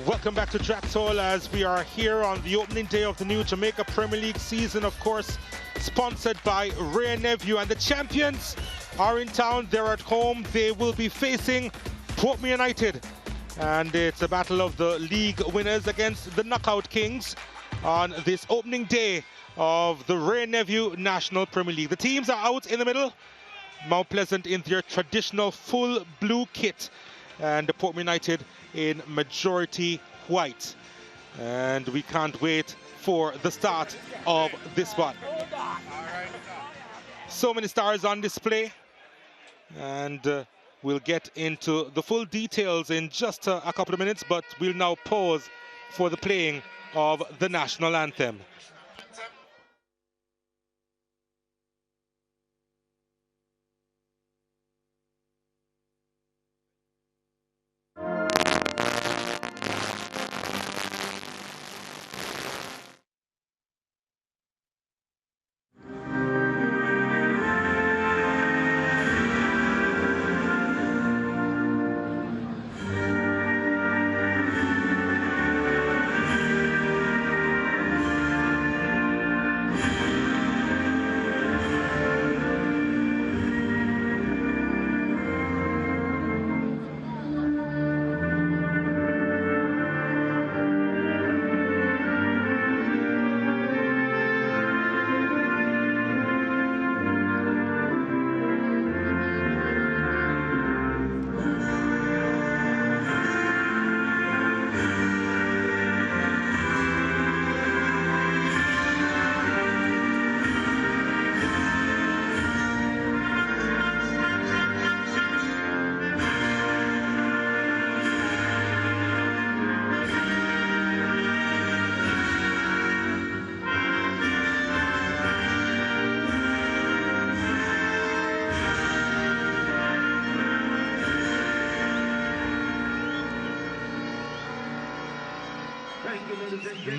Welcome back to Draxall as we are here on the opening day of the new Jamaica Premier League season, of course, sponsored by Ray Nephew. And the champions are in town. They're at home. They will be facing Portmore United. And it's a battle of the league winners against the Knockout Kings on this opening day of the Ray Nephew National Premier League. The teams are out in the middle. Mount Pleasant in their traditional full blue kit, and the Portmore United in majority white. And we can't wait for the start of this one. So many stars on display, and we'll get into the full details in just a couple of minutes, but we'll now pause for the playing of the national anthem.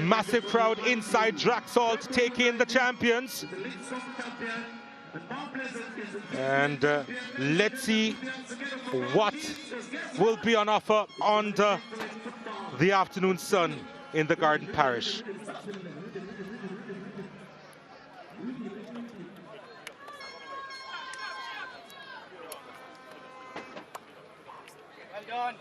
Massive crowd inside Draxall to take in the champions. And let's see what will be on offer under the afternoon sun in the Garden Parish. Well done.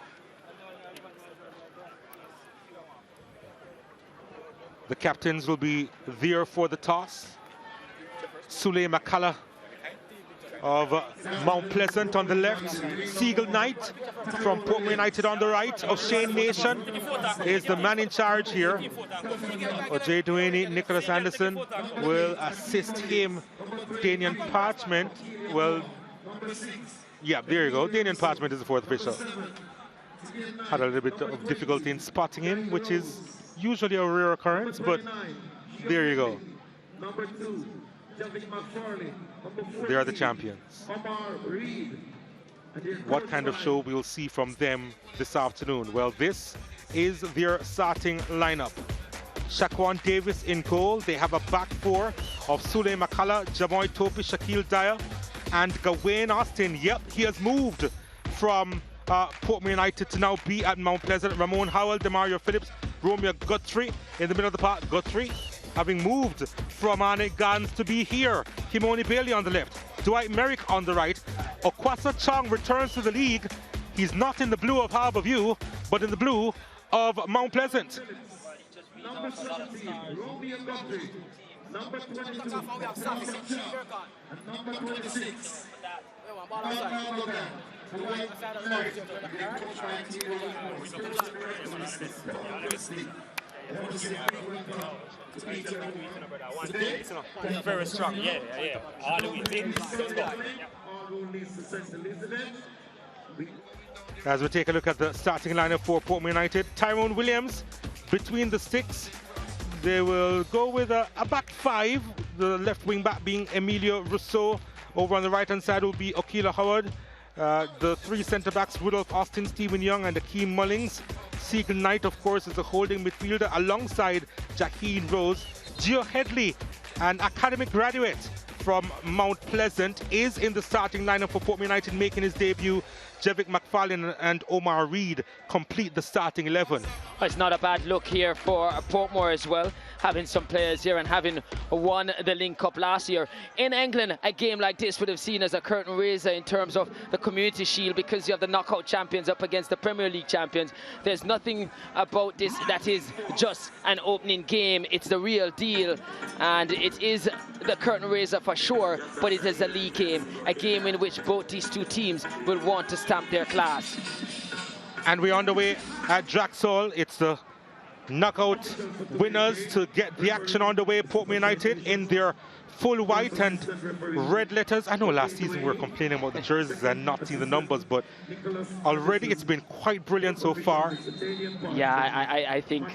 The captains will be there for the toss. Sule McCullough of Mount Pleasant on the left. Seagull Knight from Portmore United on the right. Of Shane Nation is the man in charge here. Jay Duaney, Nicholas Anderson will assist him. Danian Parchment, well, yeah, there you go. Danian Parchment is the fourth official. Had a little bit of difficulty in spotting him, which is usually a rare occurrence, but there you go. They are the champions. What kind of show we'll see from them this afternoon? Well, this is their starting lineup. Shaquan Davis in goal. They have a back four of Sule McCullough, Jamoy Topi, Shaquille Dyer, and Gawain Austin. Yep, he has moved from Portmore United to now be at Mount Pleasant. Ramon Howell, Demario Phillips, Romeo Guthrie in the middle of the park. Guthrie having moved from Arnett Gans to be here. Kimoni Bailey on the left. Dwight Merrick on the right. Okwasa Chong returns to the league. He's not in the blue of Harbourview, but in the blue of Mount Pleasant. Number 17, Romeo Guthrie. Number 22, and number 26. Very strong, yeah. All the way. As we take a look at the starting lineup for Portmore United, Tyrone Williams between the sticks. They will go with a back five, the left wing back being Emilio Rousseau. Over on the right hand side will be Okila Howard. The three centre backs, Rudolph Austin, Stephen Young, and Akeem Mullings. Seagull Knight, of course, is a holding midfielder alongside Jaheen Rose. Gio Headley, an academic graduate from Mount Pleasant is in the starting lineup for Portmore United, making his debut. Jevick McFarlane and Omar Reed complete the starting 11. It's not a bad look here for Portmore as well, having some players here and having won the Link Cup last year. In England, a game like this would have seen as a curtain raiser in terms of the Community Shield, because you have the knockout champions up against the Premier League champions. There's nothing about this that is just an opening game. It's the real deal, and it is the curtain raiser for sure, but it is a league game, a game in which both these two teams will want to stamp their class. And we're on the way at Draxall. It's the knockout winners to get the action on the way. Portmore United in their full white and red letters. I know last season we were complaining about the jerseys and not seeing the numbers, but already it's been quite brilliant so far. Yeah, I think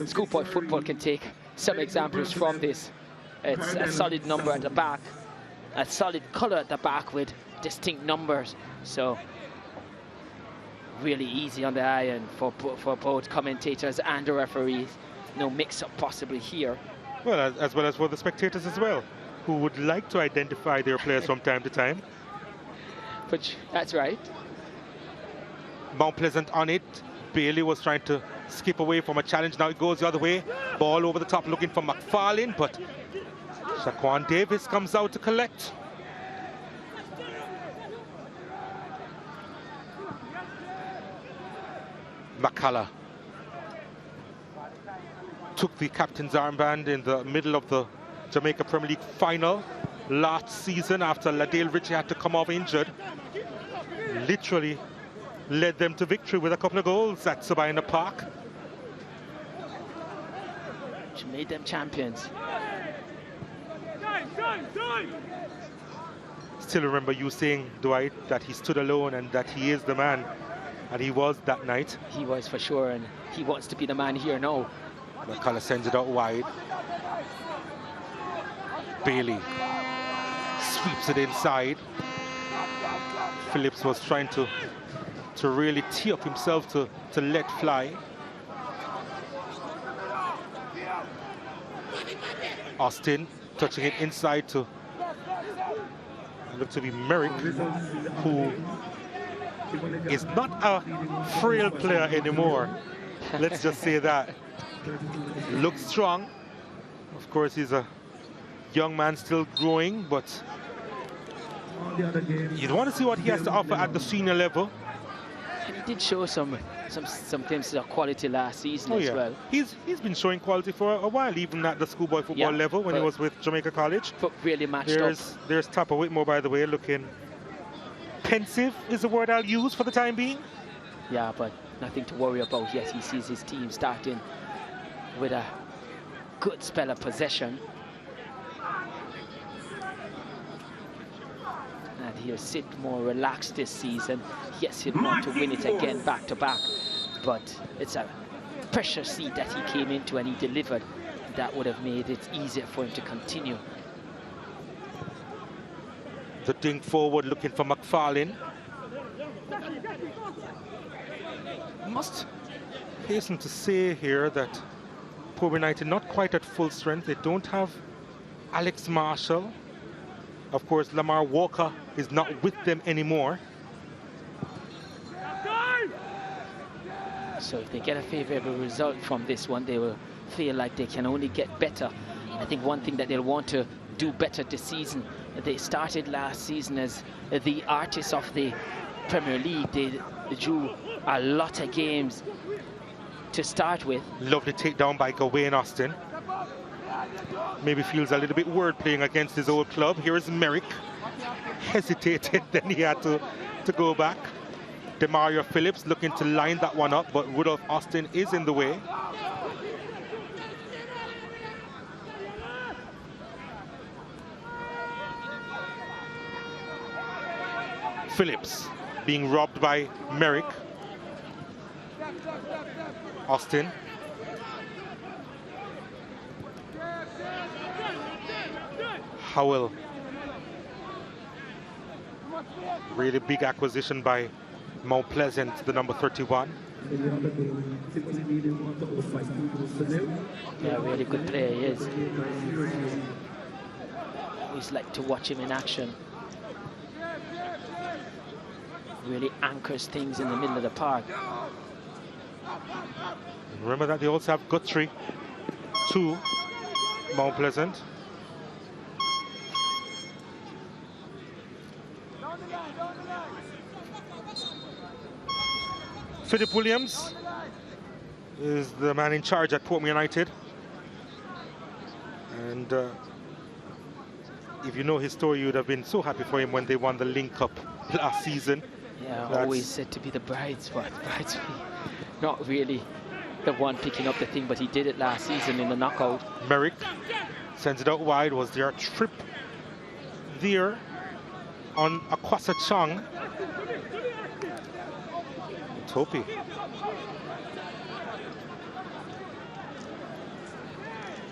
schoolboy football can take some examples from this. It's a solid number at the back, a solid colour at the back with distinct numbers. So really easy on the eye and for both commentators and the referees. No mix-up possibly here. Well, as well as for the spectators as well, who would like to identify their players from time to time. Which, that's right. Mount Pleasant on it. Bailey was trying to skip away from a challenge. Now it goes the other way. Ball over the top looking for McFarlane, but Shaquan Davis comes out to collect. McCullough took the captain's armband in the middle of the Jamaica Premier League final last season after Ladale Ritchie had to come off injured. Literally led them to victory with a couple of goals at Sabina Park. Which made them champions. Still remember you saying, Dwight, that he stood alone and that he is the man. And he was that night. He was for sure, and he wants to be the man here now. McCullough sends it out wide. Bailey sweeps it inside. Phillips was trying to really tee up himself to let fly. Austin touching it inside to look to be Merrick, who is not a frail player anymore. Let's just say that. Looks strong. Of course, he's a young man still growing, but you'd want to see what he has to offer at the senior level. And he did show some glimpses of quality last season as well. He's been showing quality for a while, even at the schoolboy football level when he was with Jamaica College. But really matched up. There's Tapper Whitmore, by the way, looking pensive is the word I'll use for the time being. Yeah, but nothing to worry about yet. He sees his team starting with a good spell of possession. And he'll sit more relaxed this season. Yes, he'll want to win it again back to back, but it's a pressure seat that he came into and he delivered. That would have made it easier for him to continue. The dink forward looking for McFarlane. Must hasten to say here that Portmore United not quite at full strength. They don't have Alex Marshall. Of course, Lamar Walker is not with them anymore. So if they get a favorable result from this one, they will feel like they can only get better. I think one thing that they'll want to do better this season, they started last season as the artists of the Premier League. They drew a lot of games to start with. Lovely takedown by Gawain Austin. Maybe feels a little bit word playing against his old club. Here is Merrick. Hesitated, then he had to go back. Demario Phillips looking to line that one up, but Rudolph Austin is in the way. Phillips being robbed by Merrick. Austin. Howell. Really big acquisition by Mount Pleasant, the number 31. Yeah, really good player he is. always like to watch him in action. Really anchors things in the middle of the park. Remember that they also have Guthrie to Mount Pleasant. Philip Williams is the man in charge at Portmore United. And if you know his story, you would have been so happy for him when they won the Link Cup last season. Yeah, always said to be the bridesmaid. Not really the one picking up the thing, but he did it last season in the knockout. Merrick sends it out wide. Was there a trip there on Akwasa Chong? Topi.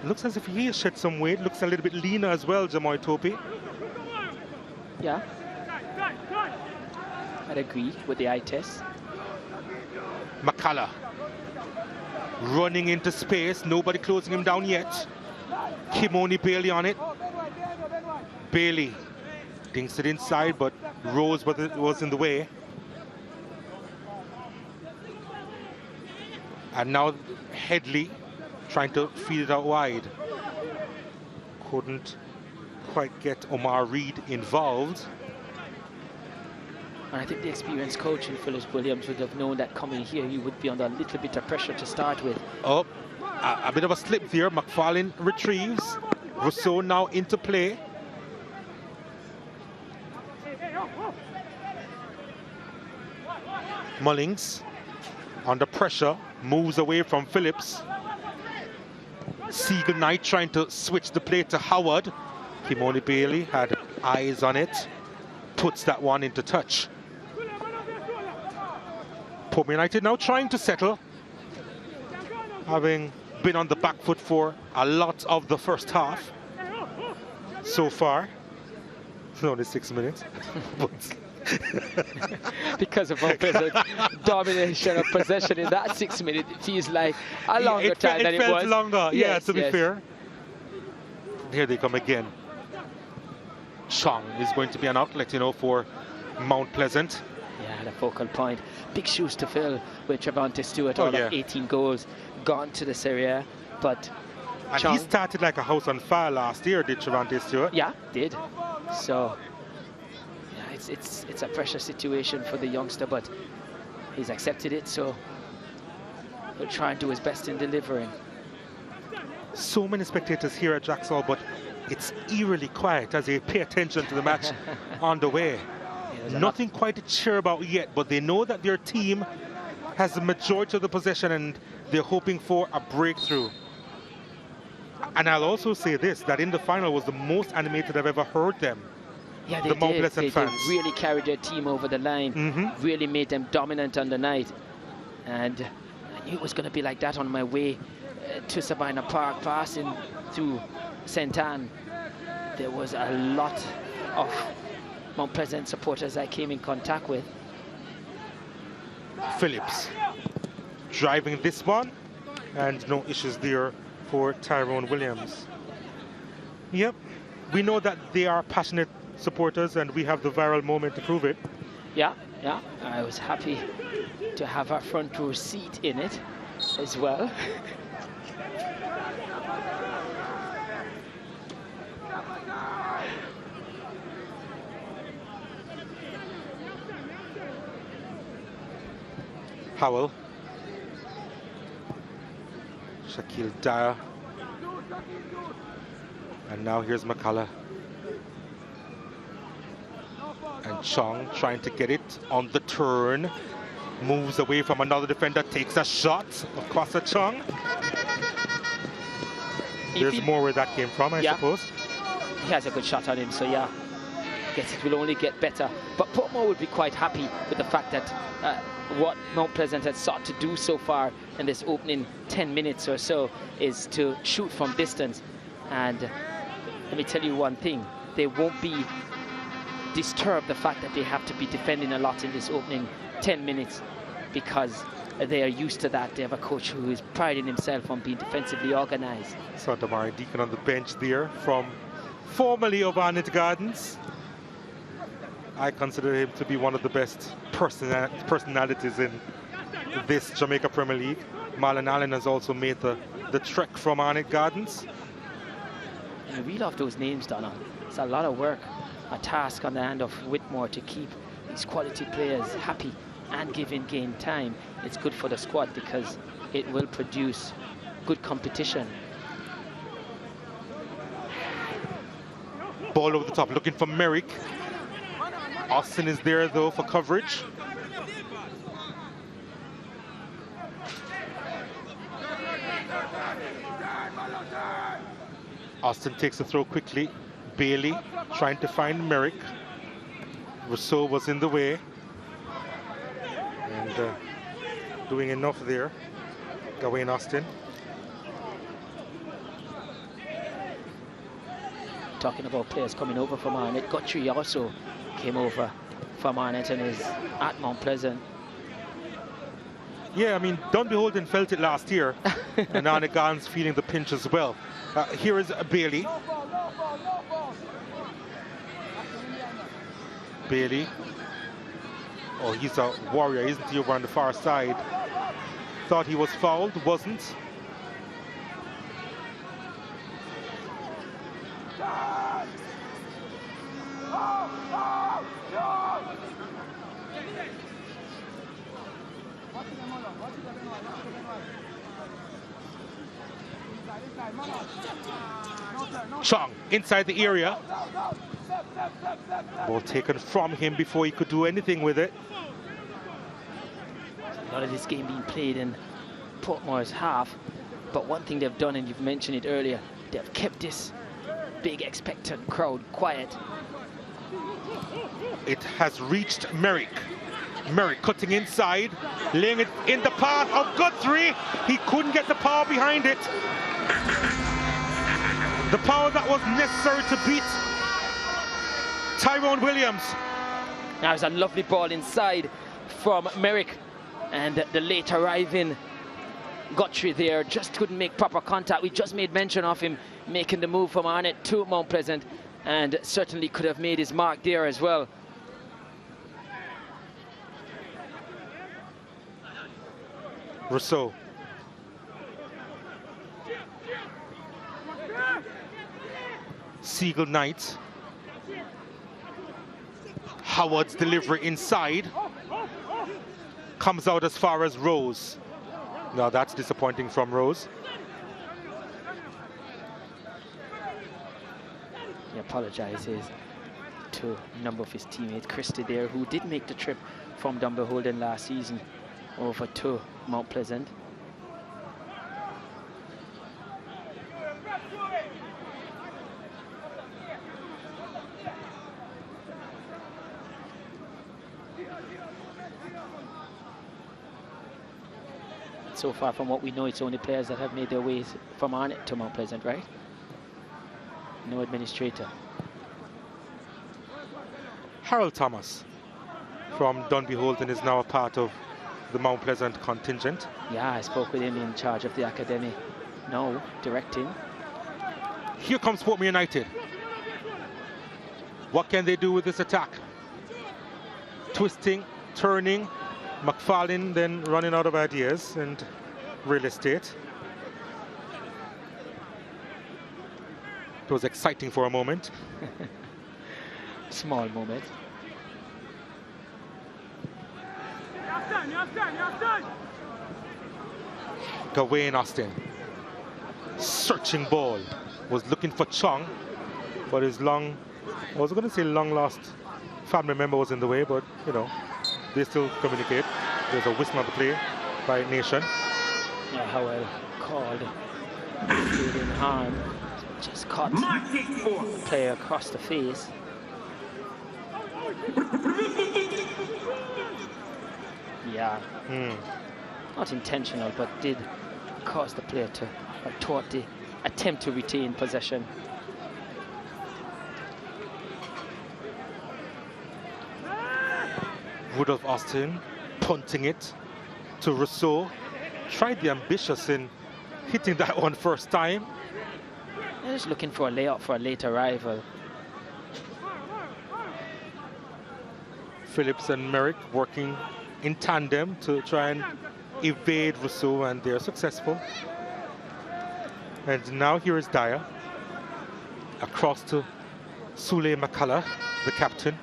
Looks as if he has shed some weight. Looks a little bit leaner as well, Jamoy Topi. Yeah. I'd agree with the eye test. McCullough running into space. Nobody closing him down yet. Kimoni Bailey on it. Bailey dinks it inside, but Rose was in the way. And now Headley trying to feed it out wide. Couldn't quite get Omar Reed involved. And I think the experienced coach in Philip Williams would have known that coming here he would be under a little bit of pressure to start with. Oh, a bit of a slip there. McFarlane retrieves. Rousseau now into play. Mullings under pressure, moves away from Phillips. Siegel Knight trying to switch the play to Howard. Kimoni Bailey had eyes on it, puts that one into touch. Portmore United now trying to settle, having been on the back foot for a lot of the first half so far. It's only 6 minutes. But because of Pleasant domination of possession in that 6 minutes, it feels like a longer time than it was. It felt longer, yes, yeah, to be fair. Here they come again. Chong is going to be an outlet, you know, for Mount Pleasant. Yeah, the focal point. Big shoes to fill with Trevante Stewart, all of 18 goals gone to the Serie A, but and Chong, he started like a house on fire last year, did Trevante Stewart? Yeah, did. So yeah, it's a pressure situation for the youngster, but he's accepted it, so he'll try and do his best in delivering. So many spectators here at Jackson, but it's eerily quiet as they pay attention to the match on the way. Yeah, nothing quite to cheer about yet, but they know that their team has the majority of the possession and they're hoping for a breakthrough. And I'll also say this, that in the final was the most animated I've ever heard them. Yeah, they the Mount Pleasant fans. They really carried their team over the line, really made them dominant on the night. And I knew it was going to be like that on my way to Sabina Park, passing through St. Anne. There was a lot of Mount Pleasant supporters I came in contact with. Phillips driving this one, and no issues there for Tyrone Williams. Yep, we know that they are passionate supporters and we have the viral moment to prove it. Yeah, I was happy to have a front row seat in it as well. Howell, Shaquille Dyer, and now here's McCullough. And Chong trying to get it on the turn, moves away from another defender, takes a shot of Kwasa Chong. There's more where that came from, I suppose. He has a good shot on him, so yeah, I guess it will only get better. But Portmore would be quite happy with the fact that what Mount Pleasant has sought to do so far in this opening 10 minutes or so is to shoot from distance. And let me tell you one thing, they won't be disturbed the fact that they have to be defending a lot in this opening 10 minutes because they are used to that. They have a coach who is priding himself on being defensively organized. So Damari Deacon on the bench there from formerly of Arnett Gardens. I consider him to be one of the best personalities in this Jamaica Premier League. Marlon Allen has also made the trek from Arnett Gardens. You read off those names, Donna. It's a lot of work, a task on the hand of Whitmore to keep these quality players happy and give in game time. It's good for the squad because it will produce good competition. Ball over the top, looking for Merrick. Austin is there though for coverage. Austin takes the throw quickly. Bailey trying to find Merrick. Rousseau was in the way. And doing enough there. Gawain Austin. Talking about players coming over from Arnett, Guthrie also came over from Arnett and is at Mount Pleasant. Yeah, I mean, Dunbeholden felt it last year, and Arnett Gardens feeling the pinch as well. Here is Bailey. Bailey. Oh, he's a warrior, isn't he, over on the far side? Thought he was fouled, wasn't. Chong inside the area. Ball taken from him before he could do anything with it. A lot of this game being played in Portmore's half, but one thing they've done, and you've mentioned it earlier, they've kept this big expectant crowd quiet. It has reached Merrick. Merrick cutting inside, laying it in the path of Guthrie. He couldn't get the power behind it. The power that was necessary to beat Tyrone Williams. Now it's a lovely ball inside from Merrick, and the late arriving Guthrie there just couldn't make proper contact. We just made mention of him making the move from Arnett to Mount Pleasant, and certainly could have made his mark there as well. Rousseau. Siegel Knight. Howard's delivery inside. Comes out as far as Rose. Now that's disappointing from Rose. He apologizes to a number of his teammates. Christie there, who did make the trip from Dunbeholden last season over to Mount Pleasant. So far from what we know, it's only players that have made their ways from Arnett to Mount Pleasant, right? No administrator. Harold Thomas from Dunbeholden is now a part of the Mount Pleasant contingent. Yeah, I spoke with him in charge of the academy. No, directing. Here comes Portmore United. What can they do with this attack? Twisting, turning. McFarlane then running out of ideas and real estate. It was exciting for a moment. Small moment. Gawain Austin. Searching ball. Was looking for Chong, but his I was going to say long lost family member was in the way, but you know, they still communicate. There's a whistle on the play by Nation. Yeah, Howell called in harm. Just caught the player across the face. Yeah, not intentional, but did cause the player to thwart the attempt to retain possession. Rudolph Austin punting it to Rousseau. Tried the ambitious in hitting that one first time. Just looking for a layup for a late arrival. Phillips and Merrick working in tandem to try and evade Rousseau, and they're successful. And now here is Dyer. Across to Sule McCullough, the captain.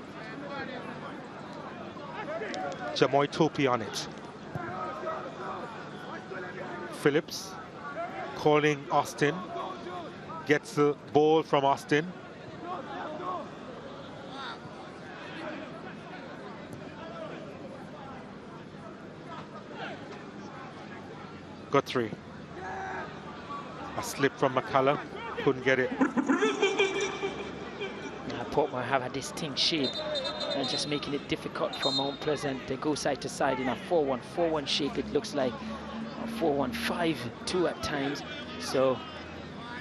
Jamoy Topi on it. Phillips calling Austin. Gets the ball from Austin. Guthrie. A slip from McCullough. Couldn't get it. Portmore have a distinct shape and just making it difficult for Mount Pleasant. They go side to side in a 4-1-4-1 shape. It looks like a 4-1-5-2 at times. So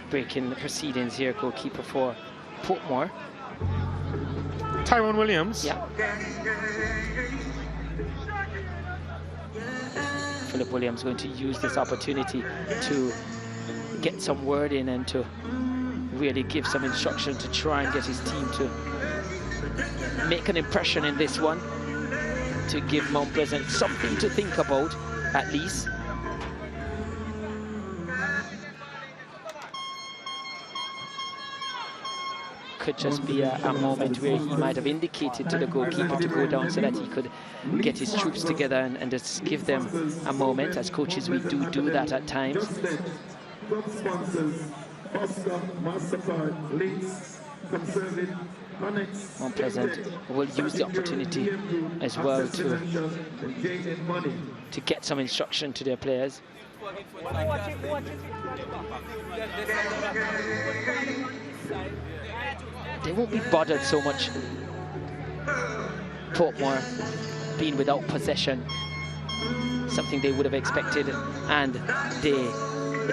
breaking the proceedings here, goalkeeper for Portmore. Tyrone Williams. Yeah. Philip Williams going to use this opportunity to get some word in and to really give some instruction to try and get his team to make an impression in this one, to give Mount Pleasant something to think about, at least. Could just be a moment where he might have indicated to the goalkeeper to go down so that he could get his troops together and just give them a moment. As coaches, we do that at times. Mount Pleasant will use the opportunity as well to get some instruction to their players. They won't be bothered so much, Portmore being without possession, something they would have expected, and they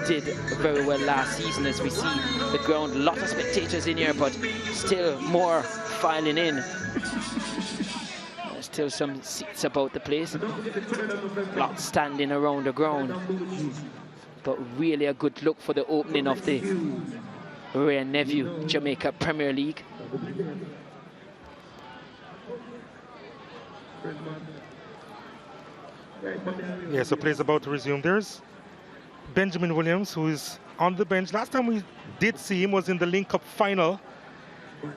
did very well last season. As we see the ground, a lot of spectators in here, but still more filing in. There's still some seats about the place, lots standing around the ground, but really a good look for the opening of the Ray and Nephew Jamaica Premier League. Yeah, so play's about to resume. There's Benjamin Williams, who is on the bench. Last time we did see him was in the Link Cup final.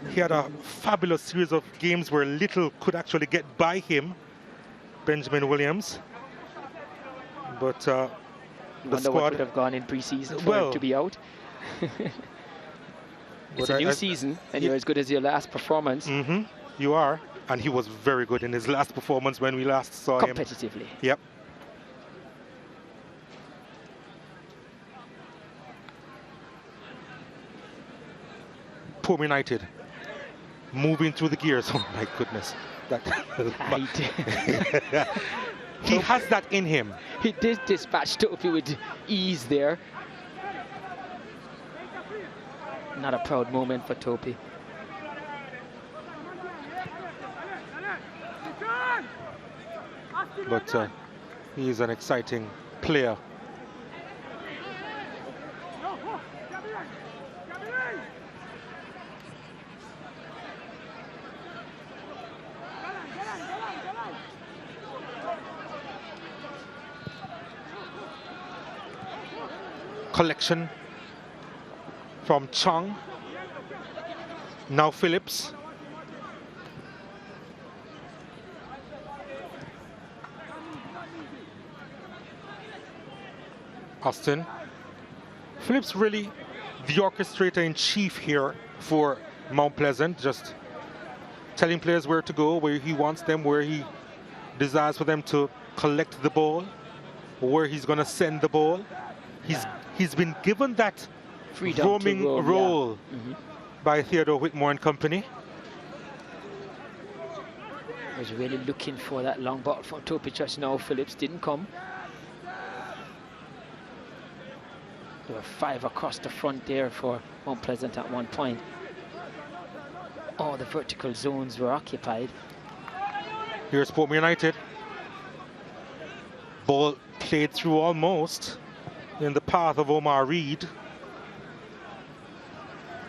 He had a fabulous series of games where little could actually get by him, Benjamin Williams. But the wonder squad what would have gone in pre-season for him to be out. It's a new season, and you're as good as your last performance. You are, and he was very good in his last performance when we last saw him. Competitively. Yep. Portmore United moving through the gears. Oh my goodness. He has that in him. He did dispatch Topi with ease there. Not a proud moment for Topi. But he is an exciting player. Collection from Chong. Now Phillips. Austin. Phillips really the orchestrator in chief here for Mount Pleasant, just telling players where to go, where he wants them, where he desires for them to collect the ball, where he's going to send the ball. He's been given that freedom roaming role by Theodore Whitmore and company. Was really looking for that long ball from Topi just now. Phillips didn't come. There were 5 across the front there for Mount Pleasant at one point. All the vertical zones were occupied. Here's Portmore United. Ball played through almost in the path of Omar Reed.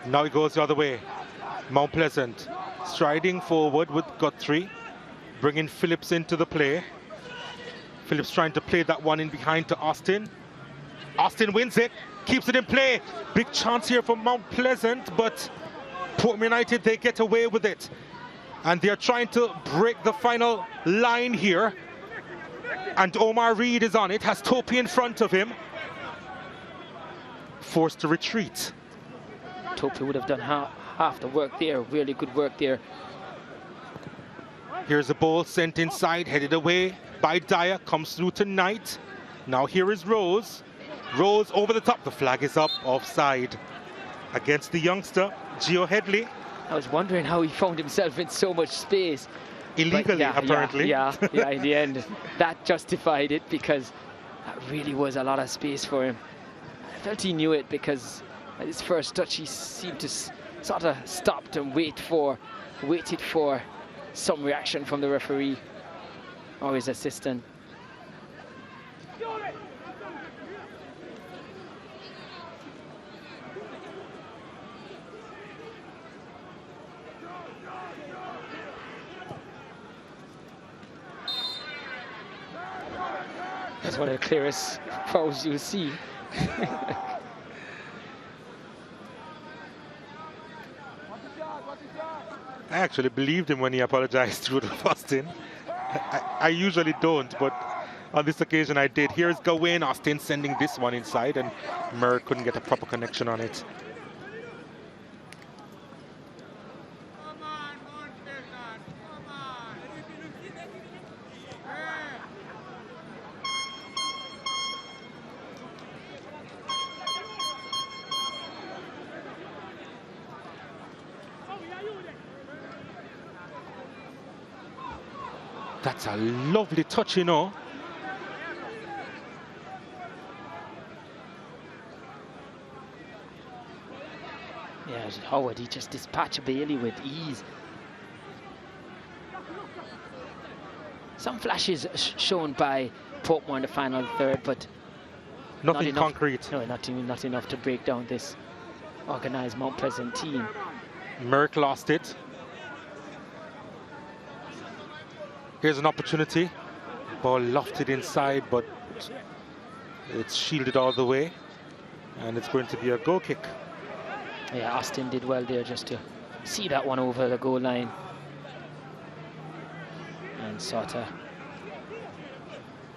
Now he goes the other way. Mount Pleasant striding forward with Guthrie, bringing Phillips into the play. Phillips trying to play that one in behind to Austin. Austin wins it, keeps it in play. Big chance here for Mount Pleasant, but Portmore United, they get away with it. And they're trying to break the final line here. And Omar Reed is on it, has Topi in front of him. Forced to retreat. Topi would have done half the work there, really good work there. Here's the ball sent inside, headed away by Dyer, comes through to Knight. Now here is Rose. Rose over the top, the flag is up, offside. Against the youngster, Gio Headley. I was wondering how he found himself in so much space. Illegally, apparently. Yeah, in the end, that justified it because that really was a lot of space for him. I felt he knew it because at his first touch he seemed to sort of stopped and waited for some reaction from the referee or his assistant. That's one of the clearest fouls you'll see. I actually believed him when he apologized through the Austin. I usually don't, but on this occasion I did. Here's Gawain, Austin sending this one inside, and Murr couldn't get a proper connection on it. That's a lovely touch, you know. Yeah, Howard, he just dispatched Bailey with ease. Some flashes shown by Portmore in the final third, but nothing concrete. No, not enough to break down this organised Mount Pleasant team. Merck lost it. Here's an opportunity. Ball lofted inside, but it's shielded all the way. And it's going to be a goal kick. Yeah, Austin did well there just to see that one over the goal line. And sort of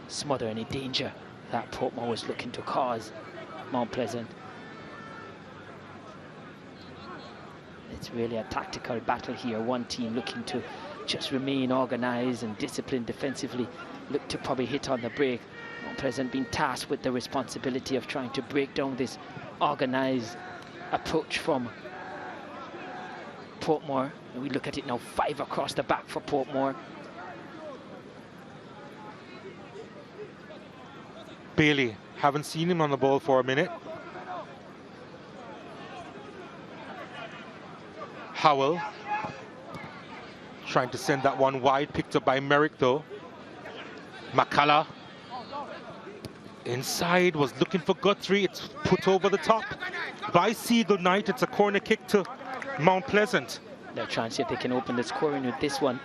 smother any danger that Portmore was looking to cause Mount Pleasant. It's really a tactical battle here. One team looking to just remain organised and disciplined defensively, look to probably hit on the break. Mount Pleasant being tasked with the responsibility of trying to break down this organised approach from Portmore. And we look at it now, 5 across the back for Portmore. Bailey, haven't seen him on the ball for a minute. Howell trying to send that one wide, picked up by Merrick though. McCullough inside, was looking for Guthrie. It's put over the top by Siegel Knight. It's a corner kick to Mount Pleasant. They're trying to see if they can open the scoring with this one,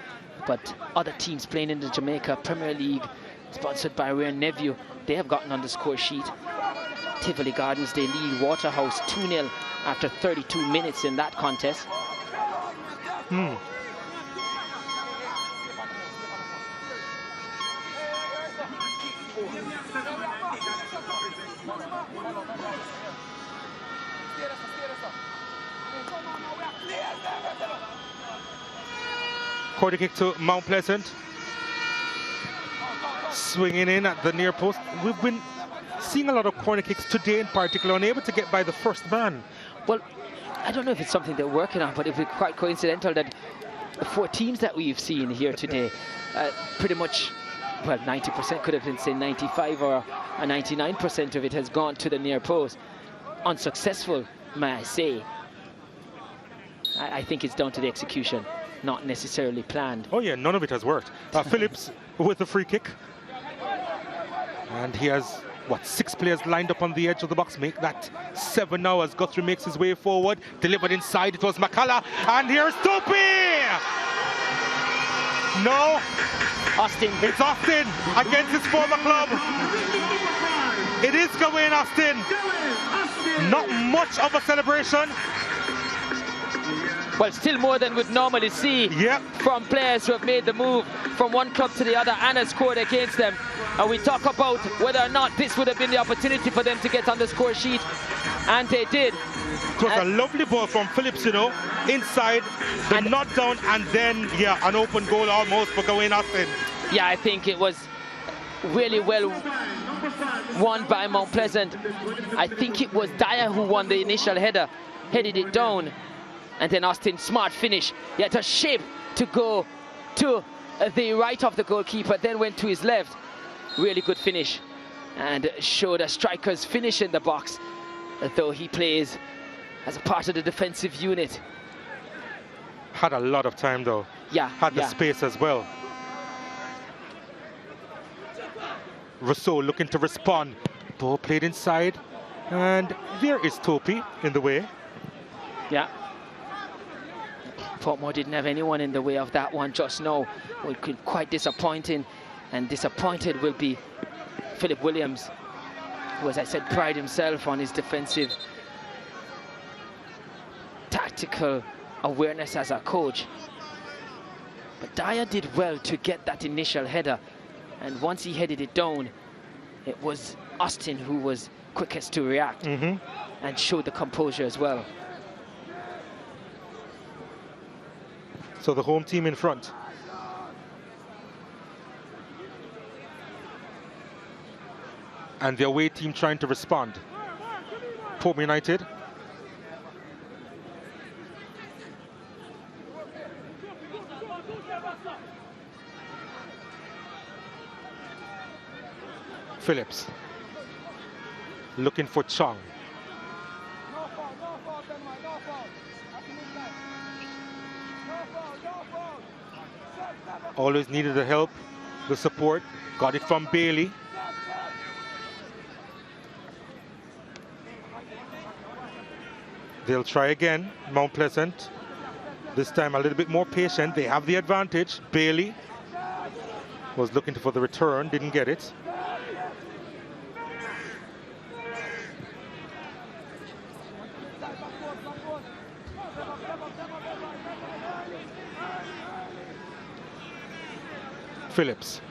but other teams playing in the Jamaica Premier League, sponsored by Rare Nephew, they have gotten on the score sheet. Tivoli Gardens, they lead Waterhouse 2-0 after 32 minutes in that contest. Corner kick to Mount Pleasant. Swinging in at the near post. We've been seeing a lot of corner kicks today in particular, unable to get by the first man. Well, I don't know if it's something they're working on, but it would be quite coincidental that the 4 teams that we've seen here today, pretty much, well, 90% could have been, say, 95 or a 99% of it has gone to the near post. Unsuccessful, may I say. I think it's down to the execution, not necessarily planned. Oh yeah, none of it has worked. Phillips with the free kick. And he has what, 6 players lined up on the edge of the box. Make that 7 now as Guthrie makes his way forward. Delivered inside, it was McCullough, and here's Topi! No, Austin. it's Austin against his former club. It is Gawain Austin. Not much of a celebration. Well, still more than we'd normally see from players who have made the move from one club to the other and have scored against them. And we talk about whether or not this would have been the opportunity for them to get on the score sheet, and they did. It was a lovely ball from Phillips, you know, inside, the nod down, and then, an open goal almost for Gawain Austin. Yeah, I think it was really well won by Mount Pleasant. I think it was Dyer who won the initial header, headed it down, and then Austin, smart finish. He had a shape to go to the right of the goalkeeper, then went to his left. Really good finish, and showed a striker's finish in the box, though he plays as a part of the defensive unit. Had a lot of time though. Yeah. Had the space as well. Rousseau looking to respond. Ball played inside, and there is Topi in the way. Yeah. Portmore didn't have anyone in the way of that one just now. Well, quite disappointing, and disappointed will be Philip Williams, who, as I said, pride himself on his defensive tactical awareness as a coach. But Dyer did well to get that initial header, and once he headed it down, it was Austin who was quickest to react and showed the composure as well. So the home team in front. And the away team trying to respond. Portmore United. Phillips looking for Chong. Always needed the help, the support. Got it from Bailey. They'll try again, Mount Pleasant. This time a little bit more patient. They have the advantage. Bailey was looking for the return, didn't get it. Phillips.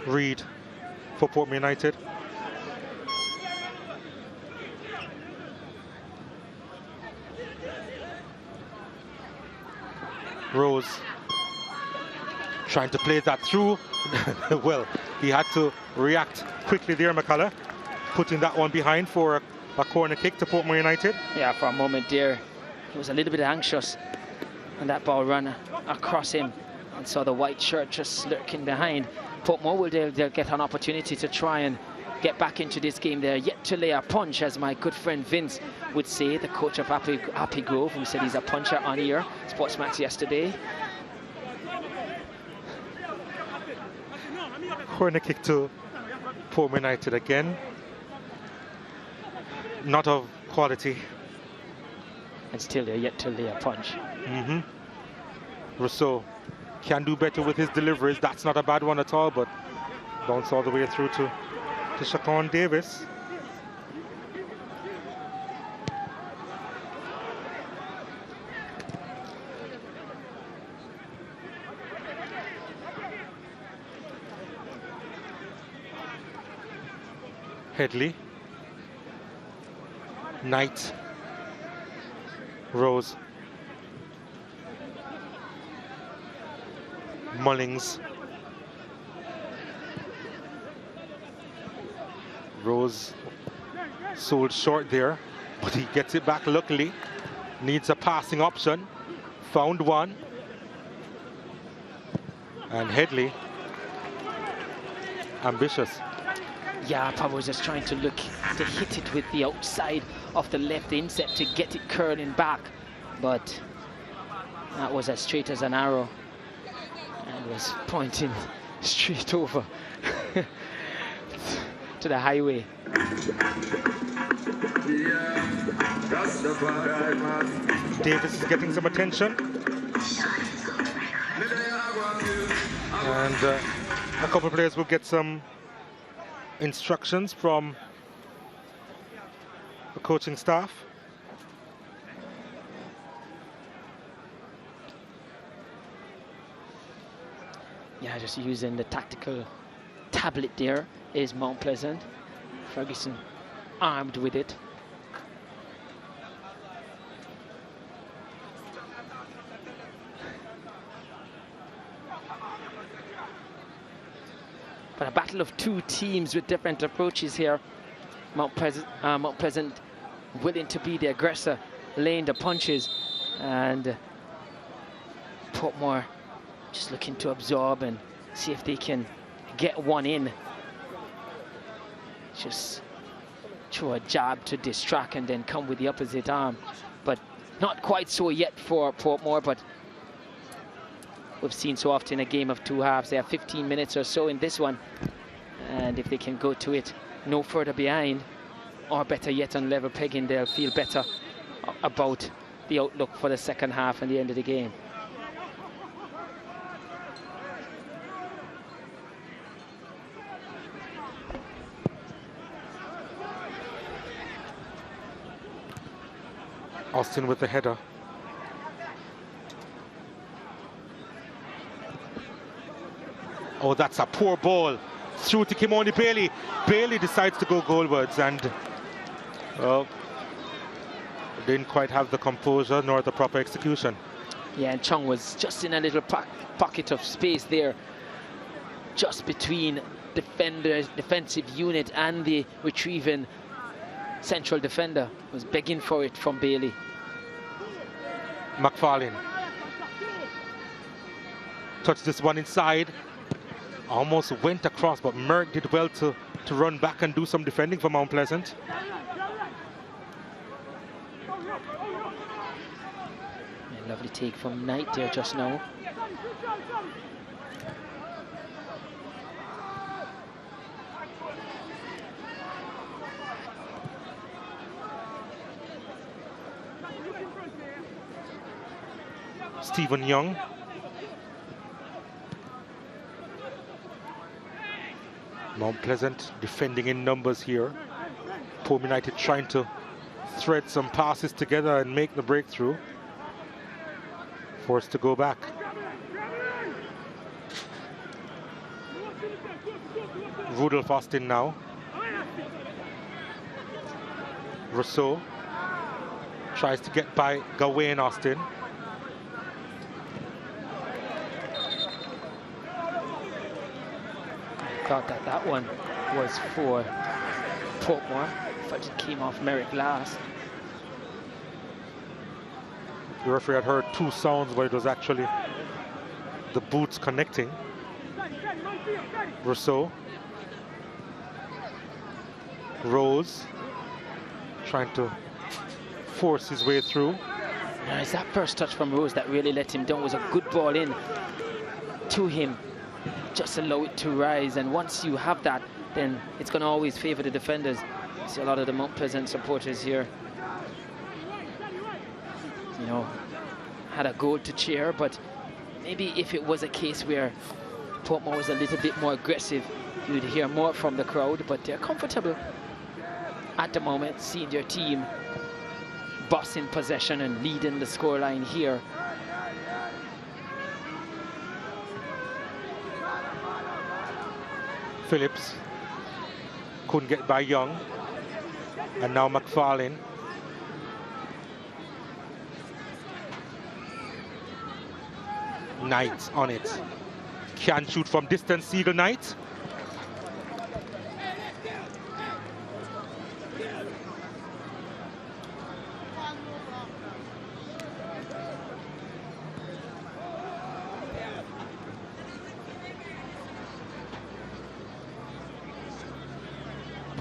Reed for Portmore United. Rose trying to play that through. Well, he had to react quickly there, McCullough, putting that one behind for a corner kick to Portmore United. Yeah, for a moment there, he was a little bit anxious, and that ball ran across him, and saw the white shirt just lurking behind. Portmore, they'll get an opportunity to try and get back into this game. They're yet to lay a punch, as my good friend Vince would say, the coach of Happy Grove, who said he's a puncher on here, SportsMax yesterday. Corner kick to Portmore United again. Not of quality. And still they're yet to lay a punch. Rousseau can do better with his deliveries. That's not a bad one at all, but bounce all the way through to Shaquan Davis. Headley, Knight, Rose, Mullings, Rose sold short there, but he gets it back luckily. Needs a passing option, found one, and Headley, ambitious. Yeah, Pablo was just trying to look to hit it with the outside of the left instep to get it curling back, but that was as straight as an arrow and was pointing straight over to the highway. Davis is getting some attention. And a couple of players will get some instructions from the coaching staff. Yeah, just using the tactical tablet there is Mount Pleasant. Ferguson armed with it. But a battle of two teams with different approaches here. Mount Pleasant willing to be the aggressor, laying the punches, and Portmore just looking to absorb and see if they can get one in. Just throw a jab to distract and then come with the opposite arm. But not quite so yet for Portmore, but we've seen so often a game of two halves. They have 15 minutes or so in this one. And if they can go to it no further behind, or better yet on level pegging, they'll feel better about the outlook for the second half and the end of the game. Austin with the header. Oh, that's a poor ball through to Kimoni Bailey. Bailey decides to go goalwards and, well, didn't quite have the composure nor the proper execution. Yeah, and Chung was just in a little pocket of space there, just between defensive unit and the retrieving central defender. Was begging for it from Bailey. McFarlane touched this one inside, almost went across, but Merck did well to run back and do some defending for Mount Pleasant. A lovely take from Knight there just now. Stephen Young. Mount Pleasant defending in numbers here. Portmore United trying to thread some passes together and make the breakthrough. Forced to go back. Rudolph Austin now. Rousseau tries to get by Gawain Austin. Thought that one was for Portmore, but it came off Merrick last. The referee had heard two sounds, but it was actually the boots connecting. Rousseau. Rose trying to force his way through. Now, it's that first touch from Rose that really let him down. It was a good ball in to him. Just allow it to rise, and once you have that, then it's going to always favor the defenders. You see a lot of the Mount Pleasant supporters here, you know, had a goal to cheer, but maybe if it was a case where Portmore was a little bit more aggressive, you'd hear more from the crowd, but they're comfortable at the moment, seeing their team bossing possession and leading the scoreline here. Phillips couldn't get by Young, and now McFarlane. Knight on it. Can shoot from distance, Siegel Knight.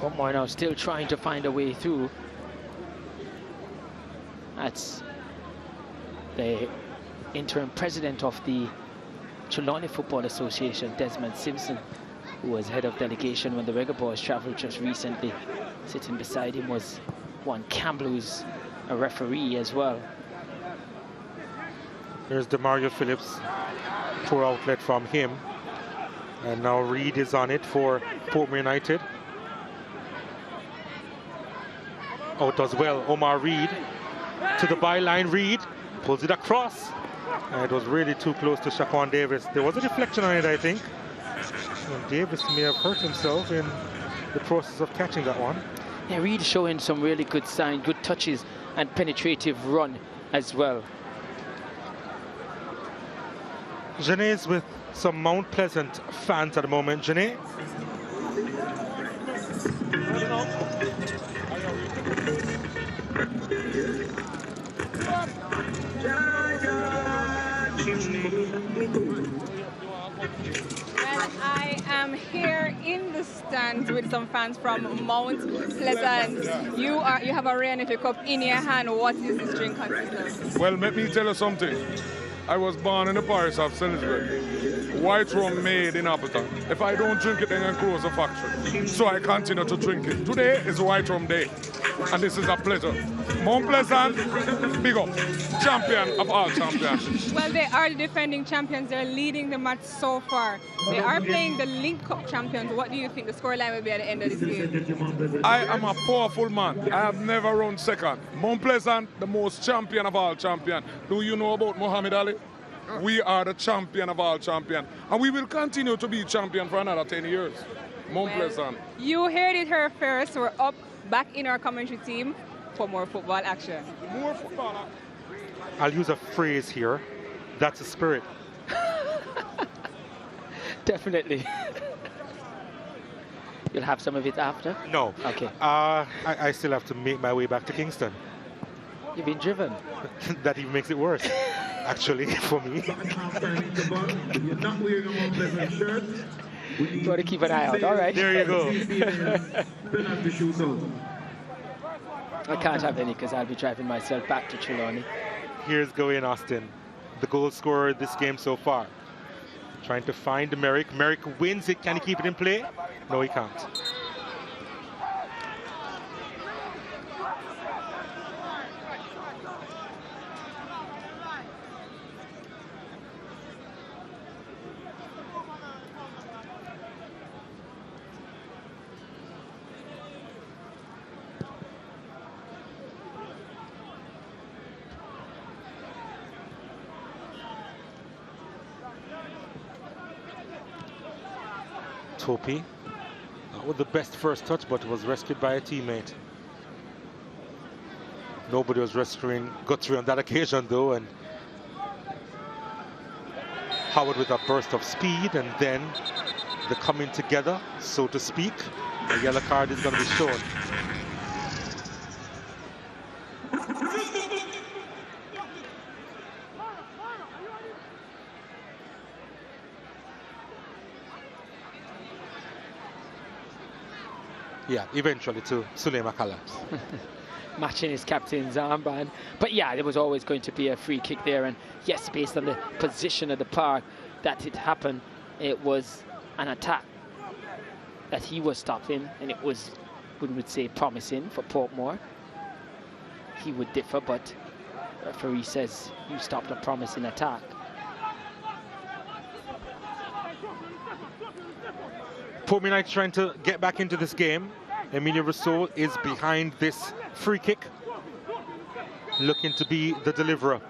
Portmore now still trying to find a way through. That's the interim president of the Trelawney Football Association, Desmond Simpson, who was head of delegation when the Reggae Boys travelled just recently. Sitting beside him was one Campbell, who's a referee as well. There's Demario Phillips, poor outlet from him. And now Reid is on it for Portmore United. Out as well, Omar Reid to the byline. Reid pulls it across. And it was really too close to Shaquan Davis. There was a deflection on it, I think. And Davis may have hurt himself in the process of catching that one. Yeah, Reid showing some really good signs, good touches and penetrative run as well. Janae's with some Mount Pleasant fans at the moment. Janae? Well, I am here in the stands with some fans from Mount Pleasant. You have a Rare Nephew Cup in your hand. What is this drink consist of? Well, let me tell you something. I was born in the parish of Salisbury. White rum made in Appleton. If I don't drink it, then I close the factory. So I continue to drink it. Today is White Rum Day, and this is a pleasure. Mount Pleasant, big up, champion of all champions. Well, they are the defending champions. They're leading the match so far. They are playing the Link Cup champions. What do you think the scoreline will be at the end of this game? I am a powerful man. I have never run second. Mount Pleasant, the most champion of all champions. Do you know about Muhammad Ali? We are the champion of all champions. And we will continue to be champion for another 10 years. Mount Pleasant. You heard it here first. We're up back in our commentary team for more football action. More football action. I'll use a phrase here. That's a spirit. Definitely. You'll have some of it after? No. Okay. I still have to make my way back to Kingston. You've been driven. That even makes it worse, actually, for me. Got to keep an eye out. All right. There you go. I can't have any because I'll be driving myself back to Trelawney. Here's Gawain Austin, the goal scorer this game so far. Trying to find Merrick. Merrick wins it. Can he keep it in play? No, he can't. Topi, not with the best first touch, but was rescued by a teammate. Nobody was rescuing Guthrie on that occasion, though, and Howard with a burst of speed, and then the coming together, so to speak. A yellow card is going to be shown. Yeah, eventually to Sulema Collapse. Matching his captain's armband. But yeah, there was always going to be a free kick there. And yes, based on the position of the park that it happened, it was an attack that he was stopping. And it was, we would say, promising for Portmore. He would differ, but the referee says you stopped a promising attack. Portmore United trying to get back into this game. Emilio Rousseau is behind this free kick, looking to be the deliverer.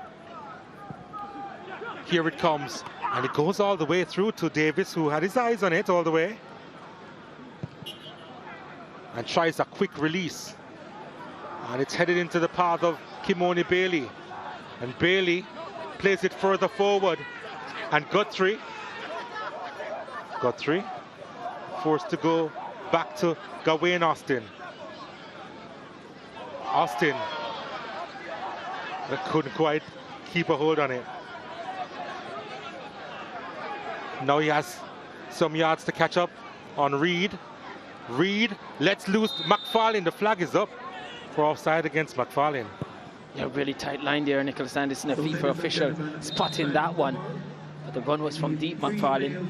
Here it comes, and it goes all the way through to Davis, who had his eyes on it all the way, and tries a quick release. And it's headed into the path of Kimoni Bailey. And Bailey plays it further forward, and Guthrie forced to go back to Gawain Austin. Austin couldn't quite keep a hold on it. Now he has some yards to catch up on Reid. Reed lets loose McFarlane. The flag is up for offside against McFarlane. Yeah, really tight line there. Nicholas Anderson, a FIFA official, spotting that one. But the run was from deep. McFarlane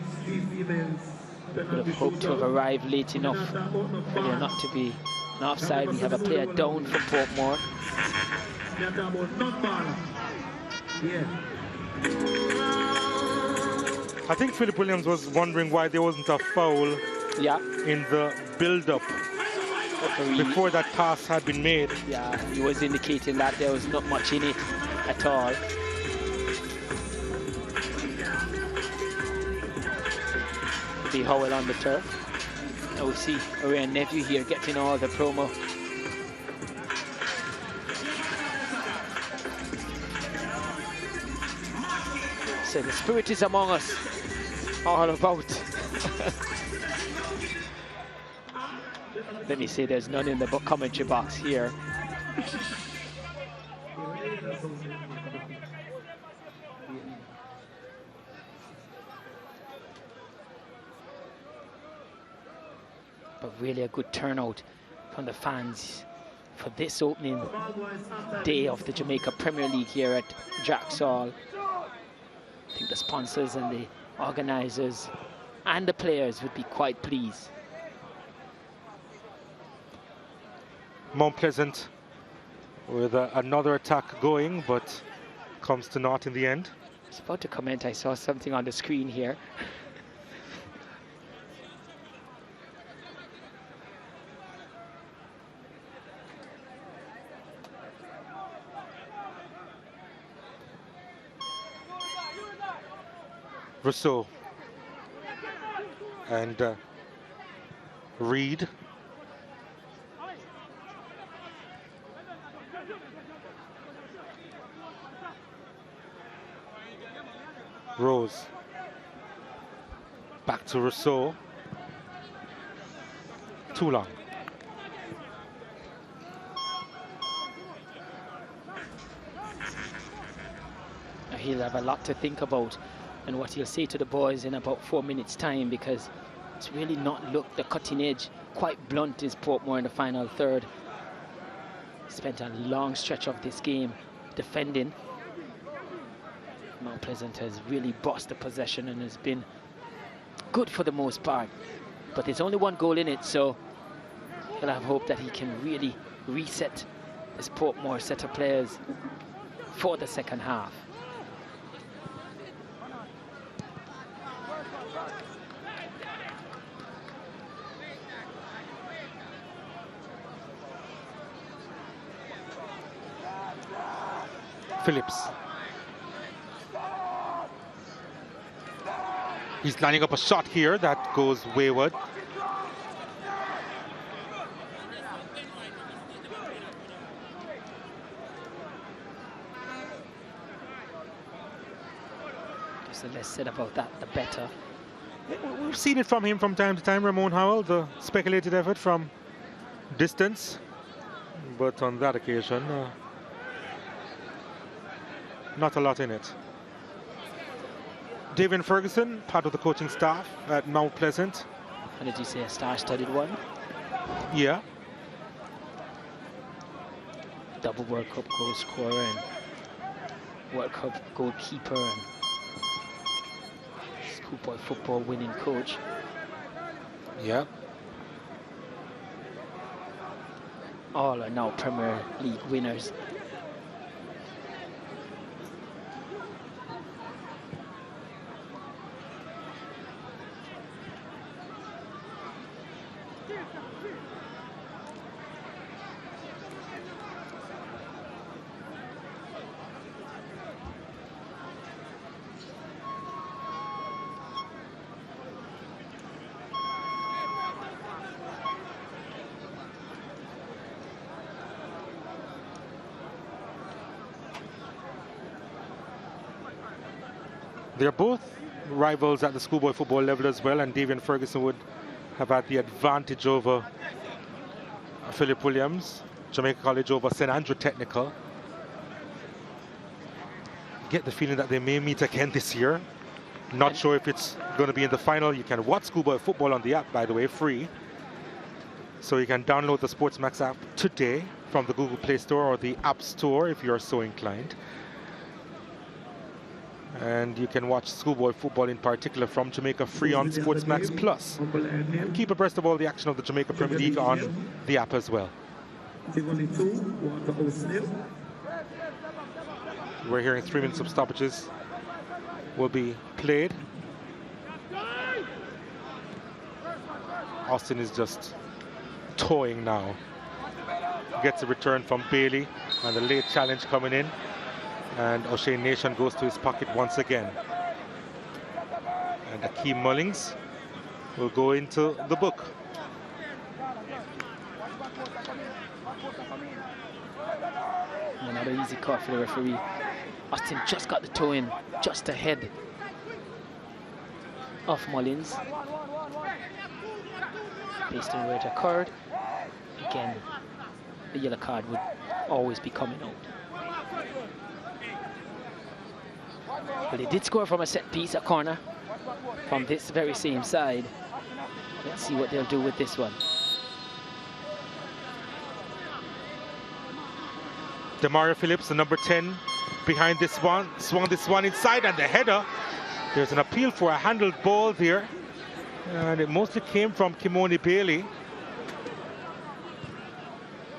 would have hoped to have arrived late enough for there not to be an offside. We have a player down for Portmore. I think Philip Williams was wondering why there wasn't a foul in the build-up before that pass had been made. Yeah, he was indicating that there was not much in it at all. The Howell on the turf. Now we see Ryan Nephew here getting all the promo. So the spirit is among us, all about. Let me say there's none in the commentary box here. But really a good turnout from the fans for this opening day of the Jamaica Premier League here at Jacksall. I think the sponsors and the organisers and the players would be quite pleased. Mount Pleasant with another attack going, but comes to naught in the end. I was about to comment, I saw something on the screen here. Rousseau and Reed. Rose. Back to Rousseau. Too long. He'll have a lot to think about and what he'll say to the boys in about 4 minutes time, because it's really not looked the cutting edge. Quite blunt is Portmore in the final third. Spent a long stretch of this game defending. Mount Pleasant has really bossed the possession and has been good for the most part. But there's only one goal in it, so he'll have hope that he can really reset this Portmore set of players for the second half. Phillips. He's lining up a shot here that goes wayward. Just the less said about that, the better. We've seen it from him from time to time, Ramon Howell, the speculated effort from distance. But on that occasion, not a lot in it. David Ferguson, part of the coaching staff at Mount Pleasant. And did you say a star-studded one? Yeah. Double World Cup goal scorer and World Cup goalkeeper and schoolboy football winning coach. Yeah. All are now Premier League winners. They're both rivals at the schoolboy football level as well, and Davian Ferguson would have had the advantage over Philip Williams, Jamaica College over St. Andrew Technical. Get the feeling that they may meet again this year. Not sure if it's going to be in the final. You can watch schoolboy football on the app, by the way, free. So you can download the SportsMax app today from the Google Play Store or the App Store if you're so inclined. And you can watch schoolboy football in particular from Jamaica free on SportsMax Plus. And keep abreast of all the action of the Jamaica Premier League on the app as well. We're hearing 3 minutes of stoppages will be played. Austin is just toying now. Gets a return from Bailey and the late challenge coming in. And O'Shea Nation goes to his pocket once again. And Akeem Mullings will go into the book. Another easy call for the referee. Austin just got the toe in, just ahead of Mullins. Based on where it occurred, again, the yellow card would always be coming out. But they did score from a set piece, a corner, from this very same side. Let's see what they'll do with this one. Demario Phillips, the number 10, behind this one, swung this one inside, and the header. There's an appeal for a handled ball there, and it mostly came from Kimoni Bailey.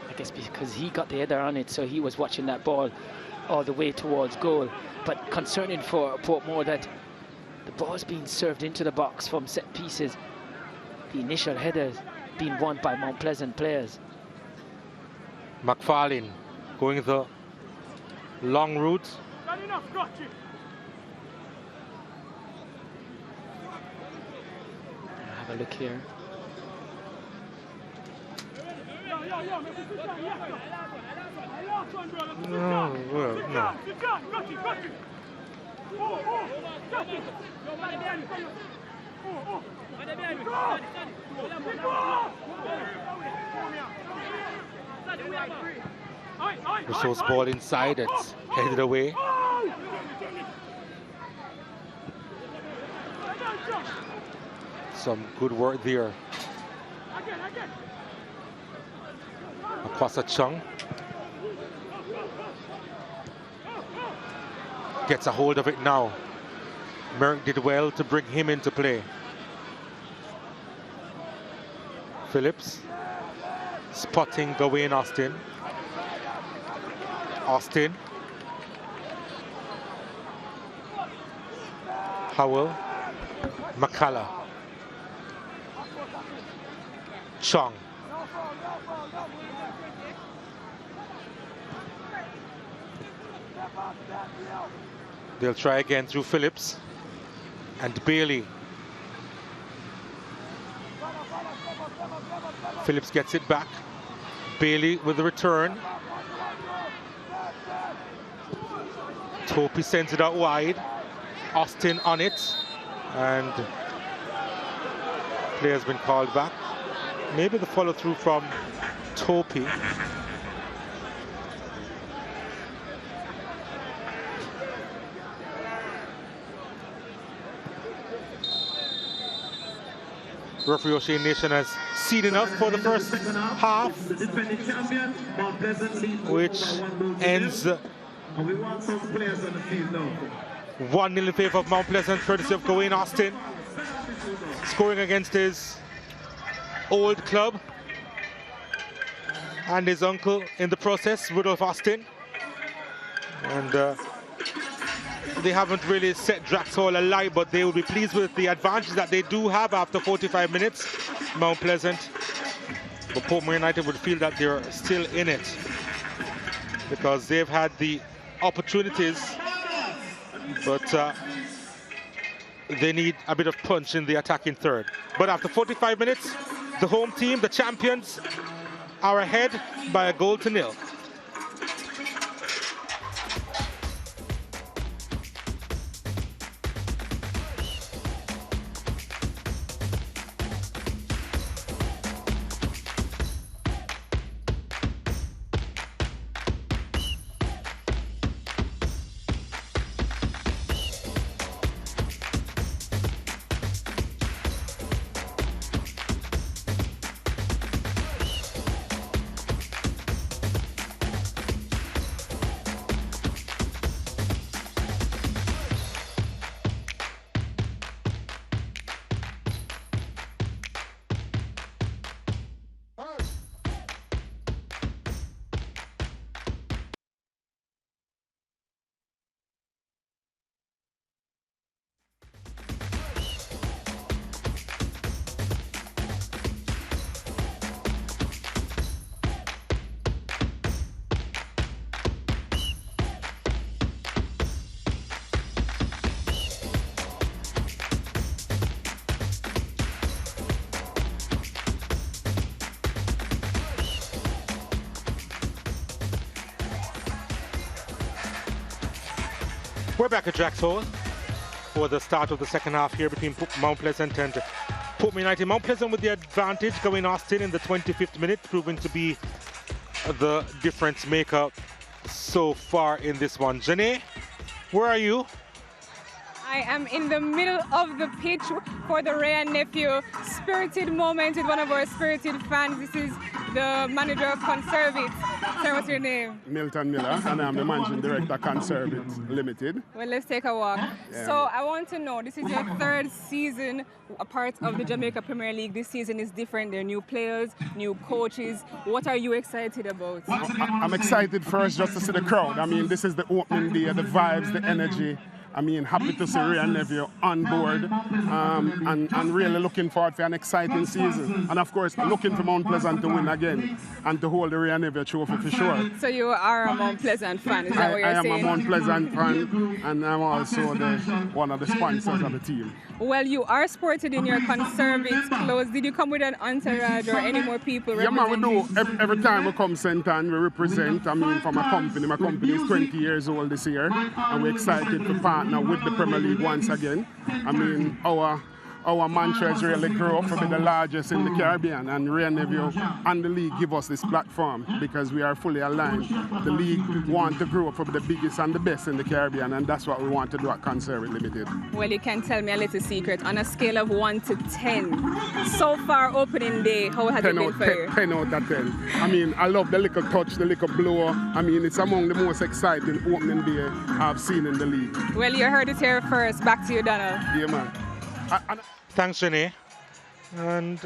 I guess because he got the header on it, so he was watching that ball all the way towards goal. But concerning for Portmore that the ball's being served into the box from set pieces. The initial headers being won by Mount Pleasant players. McFarlane going the long route. Have a look here. No, well, no. Rousseau's ball inside, it's headed away. Some good work there. Akwasa Chung gets a hold of it now. Merrick did well to bring him into play. Phillips spotting Gawain Austin. Austin. Howell. McCullough. Chung. They'll try again through Phillips and Bailey. Phillips gets it back. Bailey with the return. Topi sends it out wide. Austin on it. And play has been called back. Maybe the follow through from Topi. Referee O'Shea Nation has seen enough for the first half, which ends 1-0 in favor of Mount Pleasant, courtesy of Gawain Austin, scoring against his old club and his uncle in the process, Rudolph Austin. And they haven't really set Draxall alight, but they will be pleased with the advantage that they do have after 45 minutes, Mount Pleasant. But Portmore United would feel that they're still in it because they've had the opportunities, but they need a bit of punch in the attacking third. But after 45 minutes, the home team, the champions, are ahead by 1-0. We're back at Jack's Hole for the start of the second half here between Mount Pleasant and Portmore United. Mount Pleasant with the advantage, going Austin in the 25th minute, proving to be the difference maker so far in this one. Janae, where are you? I am in the middle of the pitch for the Ray and Nephew spirited moment with one of our spirited fans. This is the manager of Conservate. Sir, what's your name? Milton Miller, and I'm the managing director of Conservate Limited. Well, let's take a walk. Yeah. So I want to know, this is your third season a part of the Jamaica Premier League. This season is different. There are new players, new coaches. What are you excited about? I'm excited first just to see the crowd. I mean, this is the opening day, the vibes, the energy. I mean, happy to see Ray and Nephew on board and really looking forward for an exciting season. And of course, looking for Mount Pleasant to win again and to hold the Ray and Nephew trophy for sure. So you are a Mount Pleasant fan, is that what you're saying? I am a Mount Pleasant fan, and I'm also one of the sponsors of the team. Well, you are sported in your Conservate clothes. Did you come with an entourage or any more people representing? Yeah, man, we do. Every time we come St. Ann, we represent, I mean, from a company. My company is 20 years old this year, and we're excited to partner with the Premier League once again. I mean, our mantra is really grow to be the largest in the Caribbean, and Ray and Nephew and the league give us this platform because we are fully aligned. The league want to grow to be the biggest and the best in the Caribbean, and that's what we want to do at Conservate Limited. Well, you can tell me a little secret. On a scale of 1 to 10, so far opening day, how has it been for you? 10 out of 10. I mean, I love the little touch, the little blow. I mean, it's among the most exciting opening day I've seen in the league. Well, you heard it here first. Back to you, Donald. Yeah, man. Thanks, Janae. And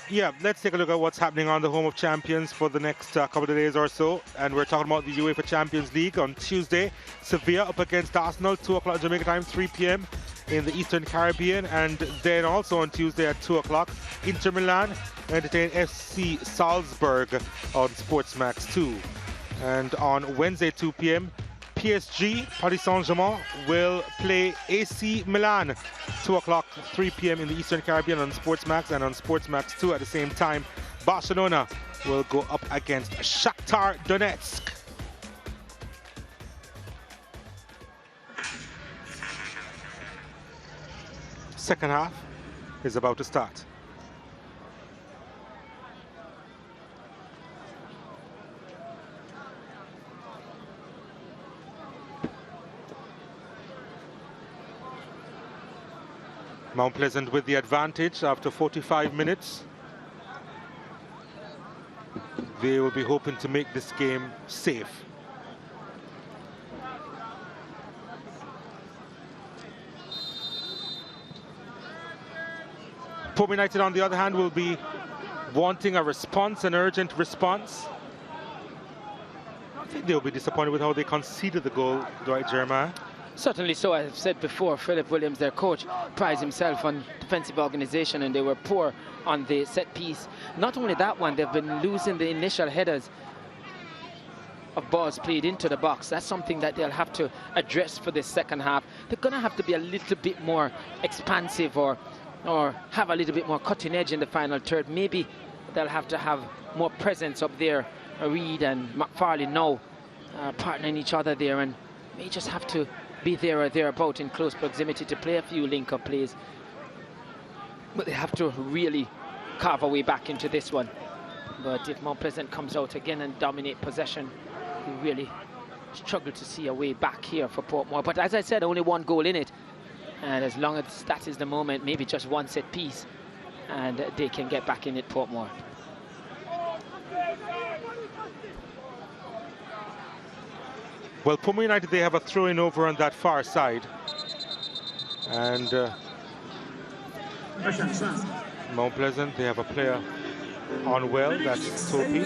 yeah, let's take a look at what's happening on the Home of Champions for the next couple of days or so. And we're talking about the UEFA Champions League on Tuesday. Sevilla up against Arsenal, 2 o'clock Jamaica time, 3 p.m. in the Eastern Caribbean. And then also on Tuesday at 2 o'clock, Inter Milan entertain FC Salzburg on SportsMax 2. And on Wednesday, 2 p.m., PSG, Paris Saint-Germain will play AC Milan, 2 o'clock, 3 p.m. in the Eastern Caribbean on SportsMax, and on SportsMax 2 at the same time, Barcelona will go up against Shakhtar Donetsk. Second half is about to start. Mount Pleasant with the advantage after 45 minutes. They will be hoping to make this game safe. Portmore United, on the other hand, will be wanting a response, an urgent response. I think they'll be disappointed with how they conceded the goal, Dwight Jeremiah. Certainly so. I've said before, Philip Williams, their coach, prides himself on defensive organization, and they were poor on the set piece. Not only that one, they've been losing the initial headers of balls played into the box. That's something that they'll have to address for this second half. They're going to have to be a little bit more expansive or have a little bit more cutting edge in the final third. Maybe they'll have to have more presence up there. Reed and McFarlane now partnering each other there, and may just have to be there or thereabout in close proximity to play a few link-up plays. But they have to really carve a way back into this one. But if Mount Pleasant comes out again and dominate possession, we really struggle to see a way back here for Portmore. But as I said, only one goal in it. And as long as that is the moment, maybe just one set piece, and they can get back in it, Portmore. Well, Portmore United, they have a throw-in over on that far side. And Mount Pleasant, they have a player on well, that's Topi.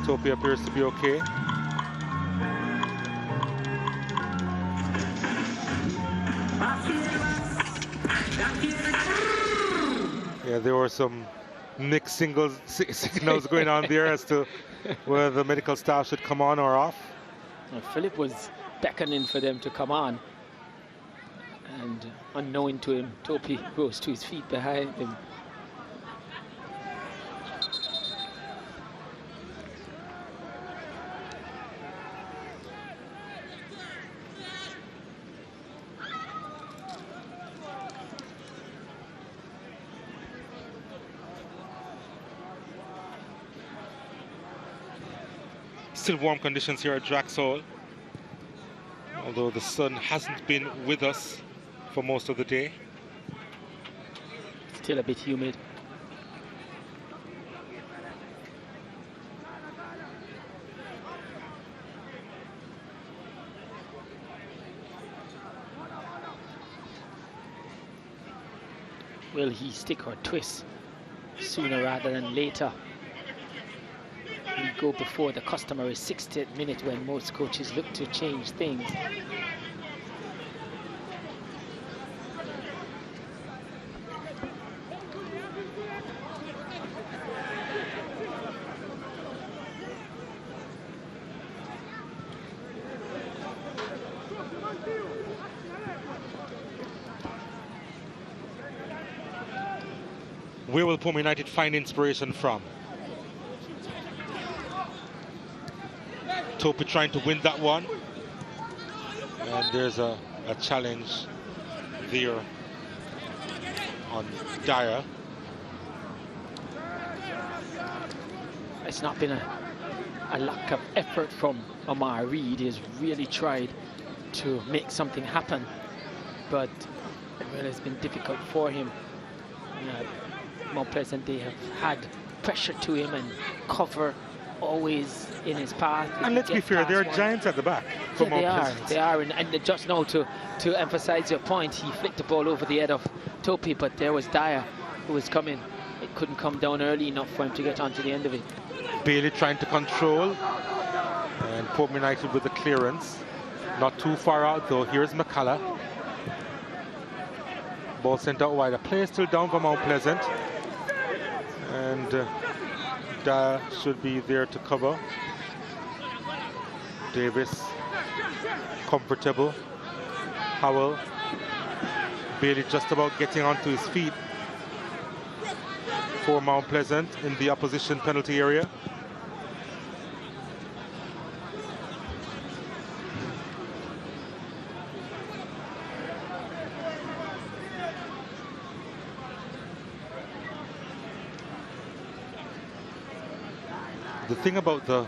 Topi appears to be okay. Yeah, there were some mixed signals going on there as to whether the medical staff should come on or off. Well, Philip was beckoning for them to come on. And unknowing to him, Topi rose to his feet behind him. Still warm conditions here at Draxall, although the sun hasn't been with us for most of the day. Still a bit humid. Will he stick or twist sooner rather than later? We go before the customary 60th minute when most coaches look to change things. Where will Portmore United find inspiration from? Topi trying to win that one. And there's a challenge there on Dyer. It's not been a lack of effort from Omar Reed. He's really tried to make something happen, but well, it's been difficult for him. More Pleasant, they have had pressure to him and cover always in his path. And let's be fair, there are giants at the back. Yeah, they are. And just now to emphasize your point, he flicked the ball over the head of Topi, but there was Dyer who was coming. It couldn't come down early enough for him to get onto the end of it. Bailey trying to control, and Portmore United with the clearance. Not too far out though. Here's McCullough. Ball sent out wide. A player still down for Mount Pleasant. And Dyer should be there to cover. Davis, comfortable. Howell. Bailey just about getting onto his feet for Mount Pleasant in the opposition penalty area. The thing about the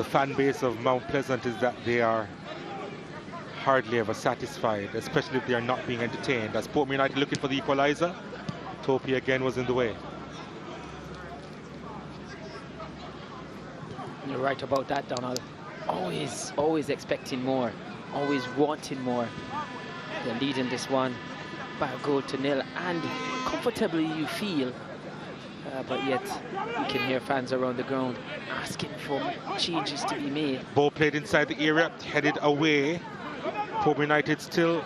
fan base of Mount Pleasant is that they are hardly ever satisfied, especially if they are not being entertained. As Portmore United looking for the equalizer, Topi again was in the way. You're right about that, Donald. Always expecting more, always wanting more. They're leading this one by a goal to nil, and comfortably you feel. But yet, you can hear fans around the ground asking for changes to be made. Ball played inside the area, headed away. Portmore United still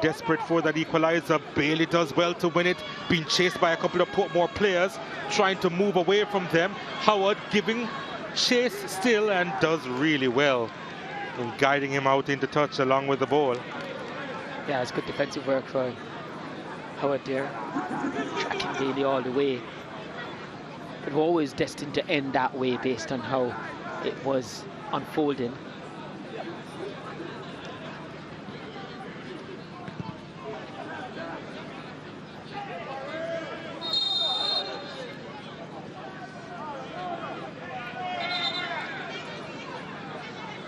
desperate for that equalizer. Bailey does well to win it, being chased by a couple of Portmore players, trying to move away from them. Howard giving chase still and does really well in guiding him out into touch along with the ball. Yeah, it's good defensive work for Howard there, tracking Bailey all the way. It was always destined to end that way based on how it was unfolding.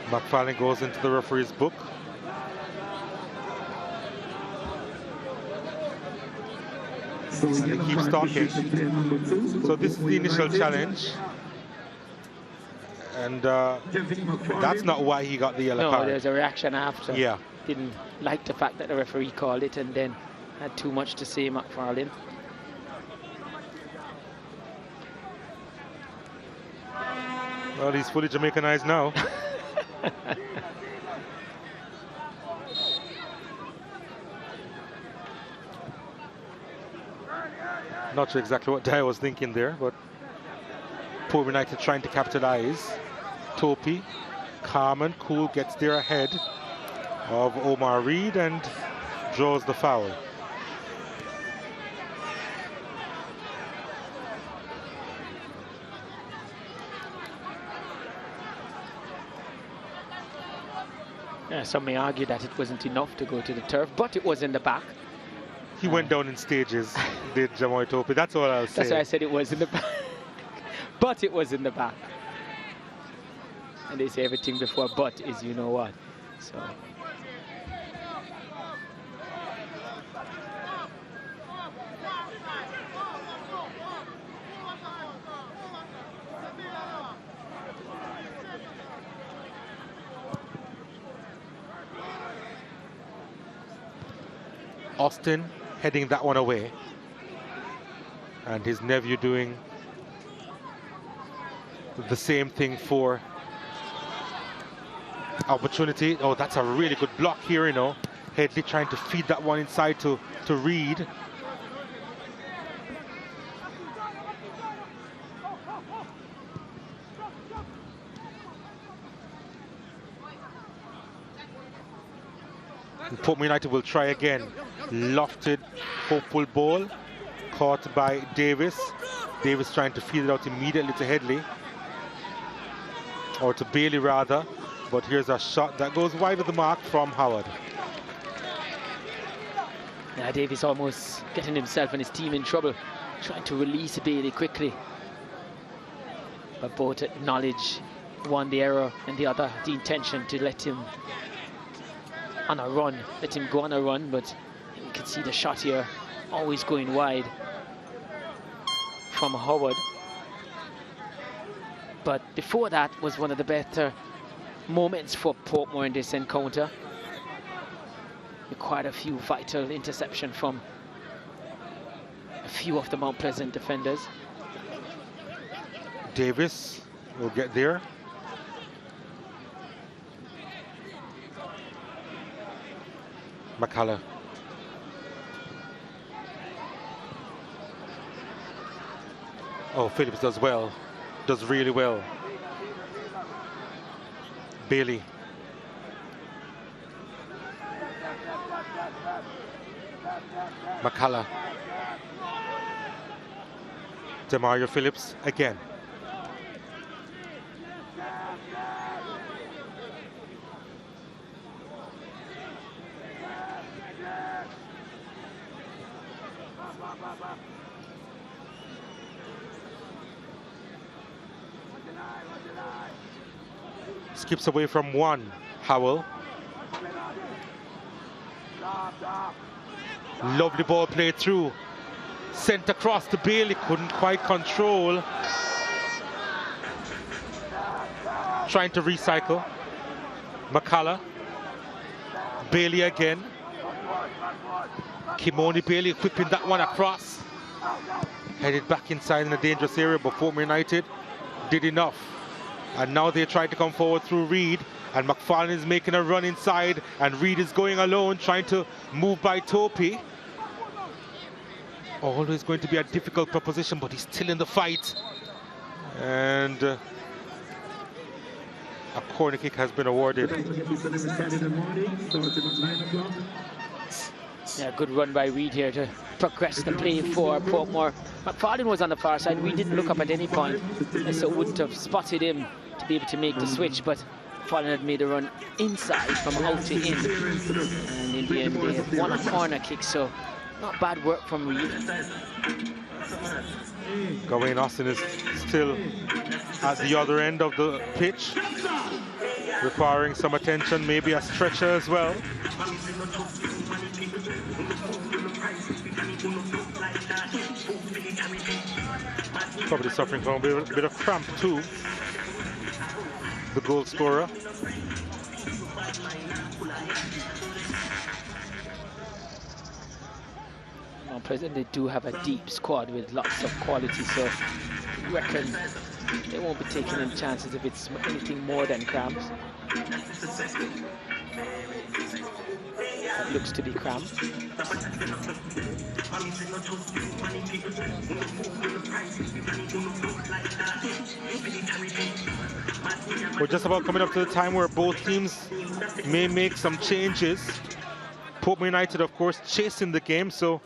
McFarlane goes into the referee's book. And he keeps talking. So this is the initial challenge. And that's not why he got the yellow card. No, there's a reaction after. Yeah. Didn't like the fact that the referee called it and then had too much to say, McFarlane. Well, he's fully Jamaicanized now. Not sure exactly what Dyer was thinking there, but Portmore United trying to capitalize. Topi, calm and cool, gets there ahead of Omar Reed and draws the foul. Yeah, some may argue that it wasn't enough to go to the turf, but it was in the back. He went down in stages, did Jamoy Topi. That's all I'll say. That's why I said it was in the back. But it was in the back. And they say everything before but is you know what. So. Austin heading that one away. And his nephew doing the same thing for opportunity. Oh, that's a really good block here, you know. Headley trying to feed that one inside to Reed. And Portmore United will try again. Lofted, hopeful ball. Caught by Davis. Davis trying to feed it out immediately to Headley. Or to Bailey rather. But here's a shot that goes wide of the mark from Howard. Yeah, Davis almost getting himself and his team in trouble. Trying to release Bailey quickly. But both acknowledge one the error and the other the intention to let him on a run. Let him go on a run, but you can see the shot here always going wide from Howard. But before that was one of the better moments for Portmore in this encounter. Quite a few vital interception from a few of the Mount Pleasant defenders. Davis will get there. McCullough. Oh, Phillips does well. Does really well. Bailey. McCullough. Demario Phillips again. Skips away from one, Howell. Lovely ball played through. Sent across to Bailey, couldn't quite control. Trying to recycle. McCullough. Bailey again. Kimoni Bailey whipping that one across. Headed back inside in a dangerous area, but Portmore United did enough. And now they try to come forward through Reed. And McFarlane is making a run inside. And Reed is going alone, trying to move by Topi. Always going to be a difficult proposition, but he's still in the fight. And a corner kick has been awarded. Yeah, good run by Reed here to progress the play for Portmore. McFarlane was on the far side. We didn't look up at any point, so wouldn't have spotted him to be able to make the switch, but McFarlane had made a run inside from out to in. And in the end, they have won a corner kick, so not bad work from Reed. Gawain Austin is still at the other end of the pitch, requiring some attention, maybe a stretcher as well. Probably suffering from a bit of cramp too, the goal scorer. Mount Pleasant, they do have a deep squad with lots of quality, so I reckon they won't be taking any chances if it's anything more than cramps. That looks to be cramps. We're just about coming up to the time where both teams may make some changes. Portmore United, of course, chasing the game, so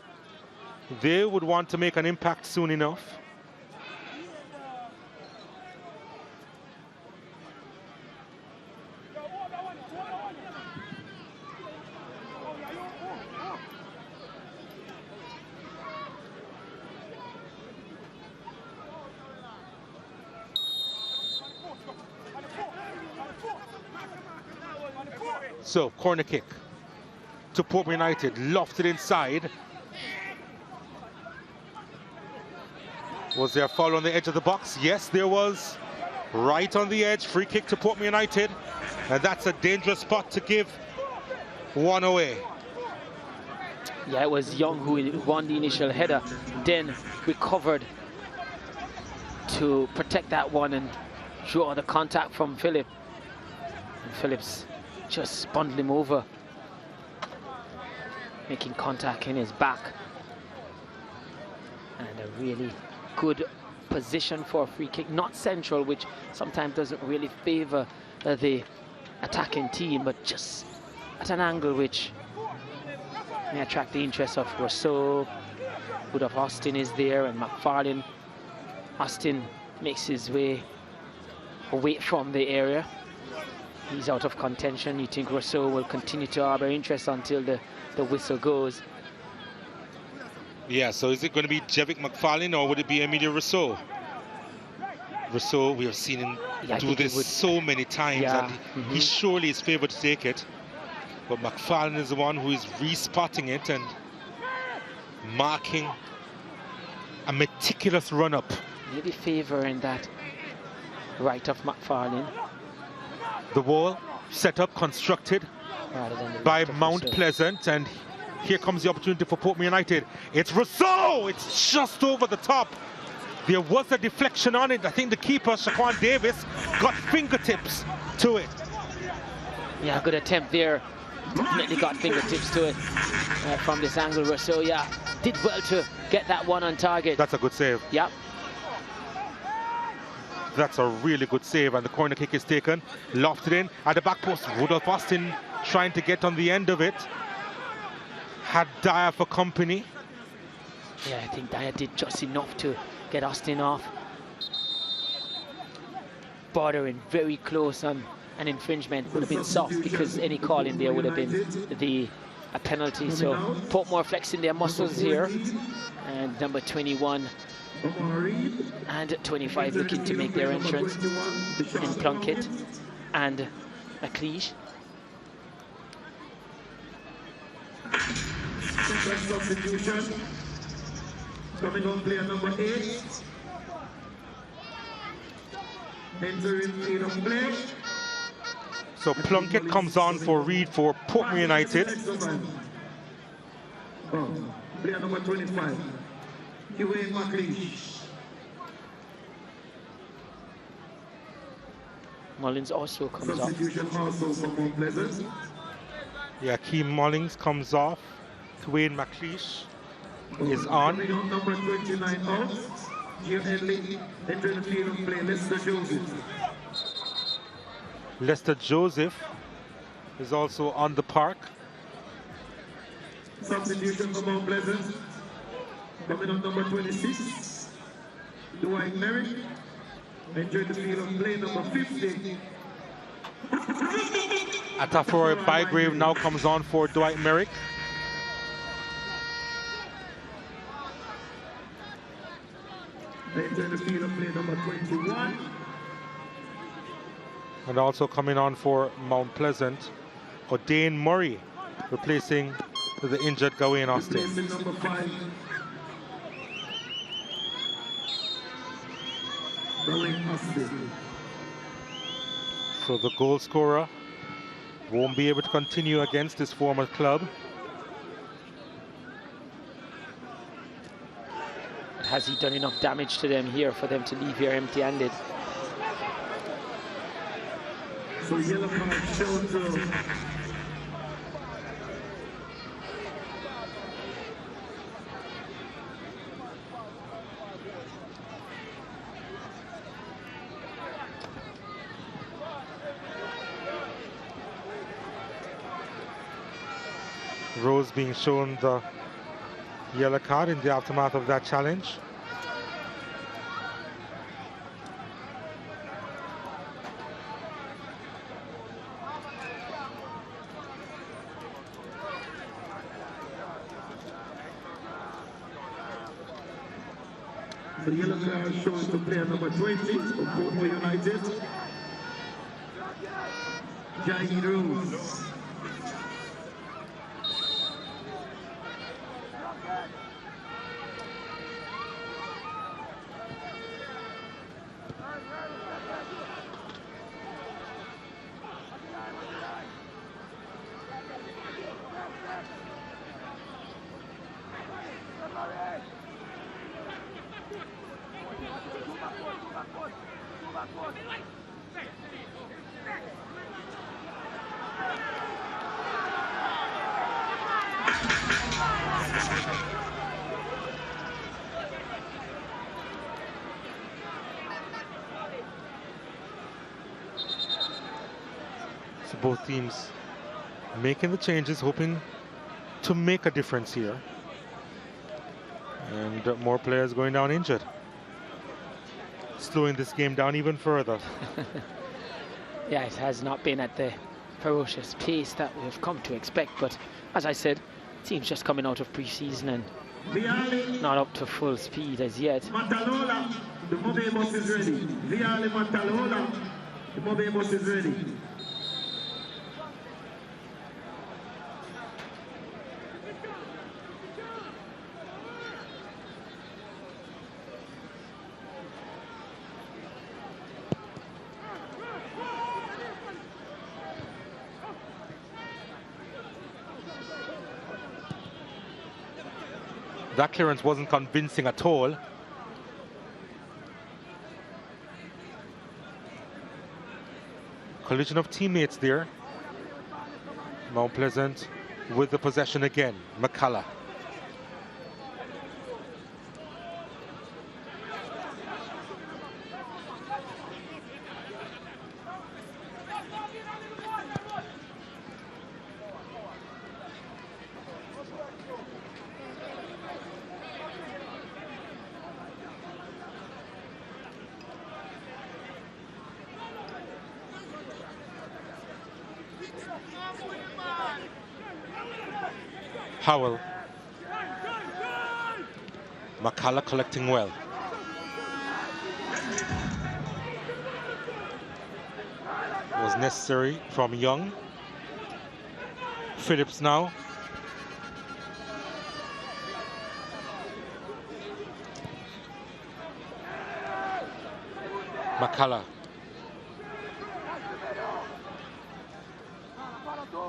they would want to make an impact soon enough. So, corner kick to Portmore United, lofted inside. Was there a foul on the edge of the box? Yes, there was. Right on the edge, free kick to Portmore United. And that's a dangerous spot to give one away. Yeah, it was Young who won the initial header, then recovered to protect that one and draw the contact from Philip. And Phillips just bundled him over, making contact in his back. And a really good position for a free kick, not central, which sometimes doesn't really favor the attacking team, but just at an angle which may attract the interest of Rousseau. Good of Austin is there, and McFarlane. Austin makes his way away from the area. He's out of contention. You think Rousseau will continue to harbor interest until the whistle goes? Yeah, so is it going to be Jevic McFarlane or would it be Emilio Rousseau? Rousseau, we have seen him do this so many times, and he surely is favoured to take it. But McFarlane is the one who is respotting it and marking a meticulous run-up. Maybe favouring that right of McFarlane. The wall set up, constructed by Mount Pleasant, and here comes the opportunity for Portmore United. It's Rousseau! It's just over the top. There was a deflection on it. I think the keeper, Shaquan Davis, got fingertips to it. Yeah, good attempt there. Definitely got fingertips to it from this angle. Rousseau, yeah, did well to get that one on target. That's a good save. Yep. That's a really good save, and the corner kick is taken. Lofted in at the back post. Rudolph Austin trying to get on the end of it. Had Dyer for company. Yeah, I think Dyer did just enough to get Austin off. Bordering very close on an infringement. Would have been soft because any call in there would have been a penalty. So Portmore flexing their muscles here. And number 21 and 25 looking to make their entrance in Plunkett and McLeish. Substitution. Coming on, player number 8. Entering field of play. So Plunkett comes on for Reed for Portmore United. Player number 25. Huey McLeish. Mullins also comes off. Substitution also from Mount Pleasant. Yeah, Keem Mullins comes off. Dwayne McLeish is on. Number 29 out. JPL entering the field of play. Lester Joseph. Lester Joseph is also on the park. Substitution from Mount Pleasant. Coming on number 26. Dwight Merrick. Entering the field of play. Number 50. Atafor Bygrave now comes on for Dwight Merrick. Entering the field of play. Number 21. And also coming on for Mount Pleasant, O'Dane Murray, replacing the injured Gawain Austin. Number 5. Gawain Austin. So the goal scorer won't be able to continue against his former club. Has he done enough damage to them here for them to leave here empty-handed? So yellow card shown to Rose being shown the yellow card in the aftermath of that challenge. the yellow card shown to player number 20 of Portmore United. Jai Rose. So both teams making the changes, hoping to make a difference here. And more players going down injured, slowing this game down even further. Yeah, it has not been at the ferocious pace that we've come to expect, but as I said, teams just coming out of pre-season and not up to full speed as yet. Matalola, the mobile bus is ready. Viale Matalola, the mobile bus is ready. That clearance wasn't convincing at all. Collision of teammates there. Mount Pleasant with the possession again. McCullough. Howell. McCullough collecting well. Was necessary from Young. Phillips now. McCullough.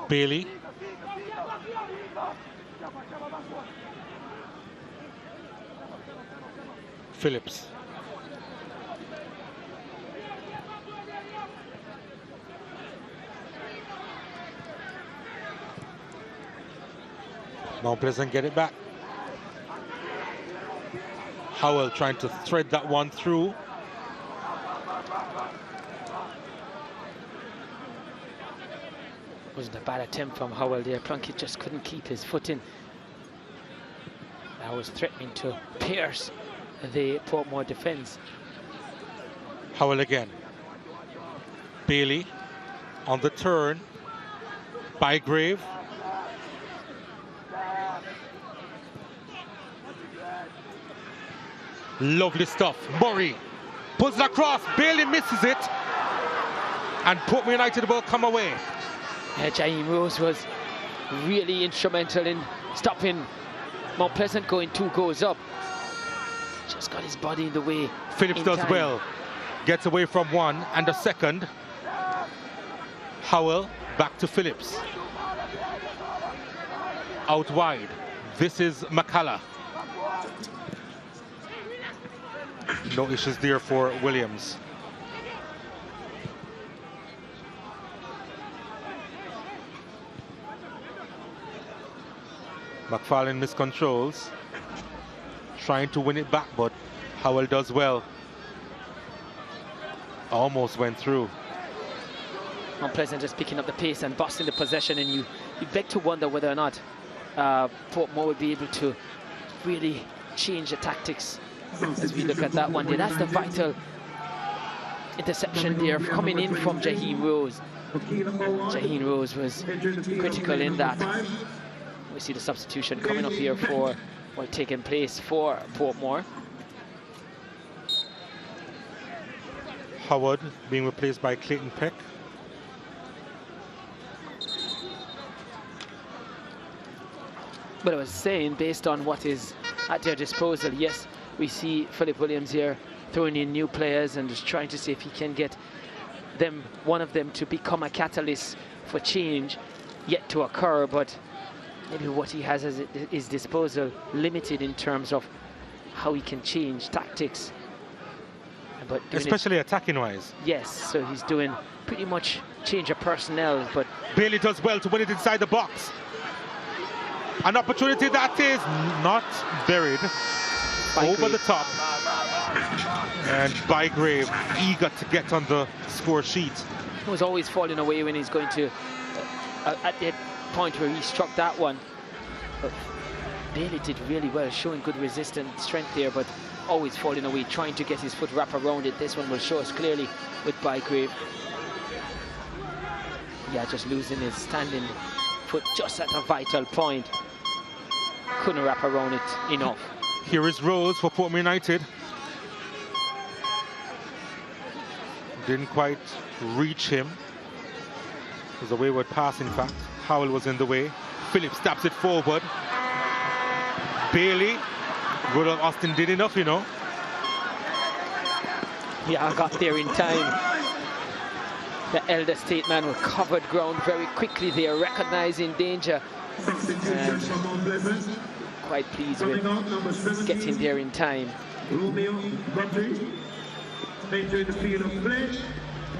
Bailey. Phillips. Mount Pleasant get it back. Howell trying to thread that one through. Wasn't a bad attempt from Howell there. Plunkett just couldn't keep his foot in. That was threatening to pierce the Portmore defense. Howell again. Bailey on the turn. Bygrave. Lovely stuff. Murray pulls it across. Bailey misses it. And Portmore United will come away. Yeah, Jaheim Rose was really instrumental in stopping Mount Pleasant going 2 goals up. Just got his body in the way. Phillips does time. well. Gets away from one and a second. Howell back to Phillips. Out wide. This is McCullough. No issues there for Williams. McFarlane miscontrols. Trying to win it back, but Howell does well. Almost went through. Mount Pleasant just picking up the pace and busting the possession, and you beg to wonder whether or not Portmore will be able to really change the tactics as we look at that one there. That's the vital interception there coming in from Jaheim Rose. Jaheim Rose was critical in that. We see the substitution coming up here for, or taking place for Portmore. Howard being replaced by Clayton Peck. But I was saying, based on what is at their disposal, yes, we see Philip Williams here throwing in new players and just trying to see if he can get them, one of them, to become a catalyst for change yet to occur. But maybe what he has at his disposal limited in terms of how he can change tactics. But especially attacking-wise. Yes, so he's doing pretty much change of personnel. But Bailey does well to win it inside the box. An opportunity that is not buried. Over the top. And Bygrave eager to get on the score sheet. He was always falling away when he's going to, at the point where he struck that one. But Bailey did really well, showing good resistance, strength there, but always falling away, trying to get his foot wrap around it. This one will show us clearly with Bygrave. Yeah, just losing his standing foot just at a vital point. Couldn't wrap around it enough. Here is Rose for Portmore United. Didn't quite reach him. It was a wayward pass, in fact. Howell was in the way. Phillips taps it forward. Bailey. Rudolph Austin did enough, you know. Yeah, I got there in time. The elder statesman covered ground very quickly there, recognizing danger. And quite pleased with getting there in time. Romeo Guthrie, entering the field of play.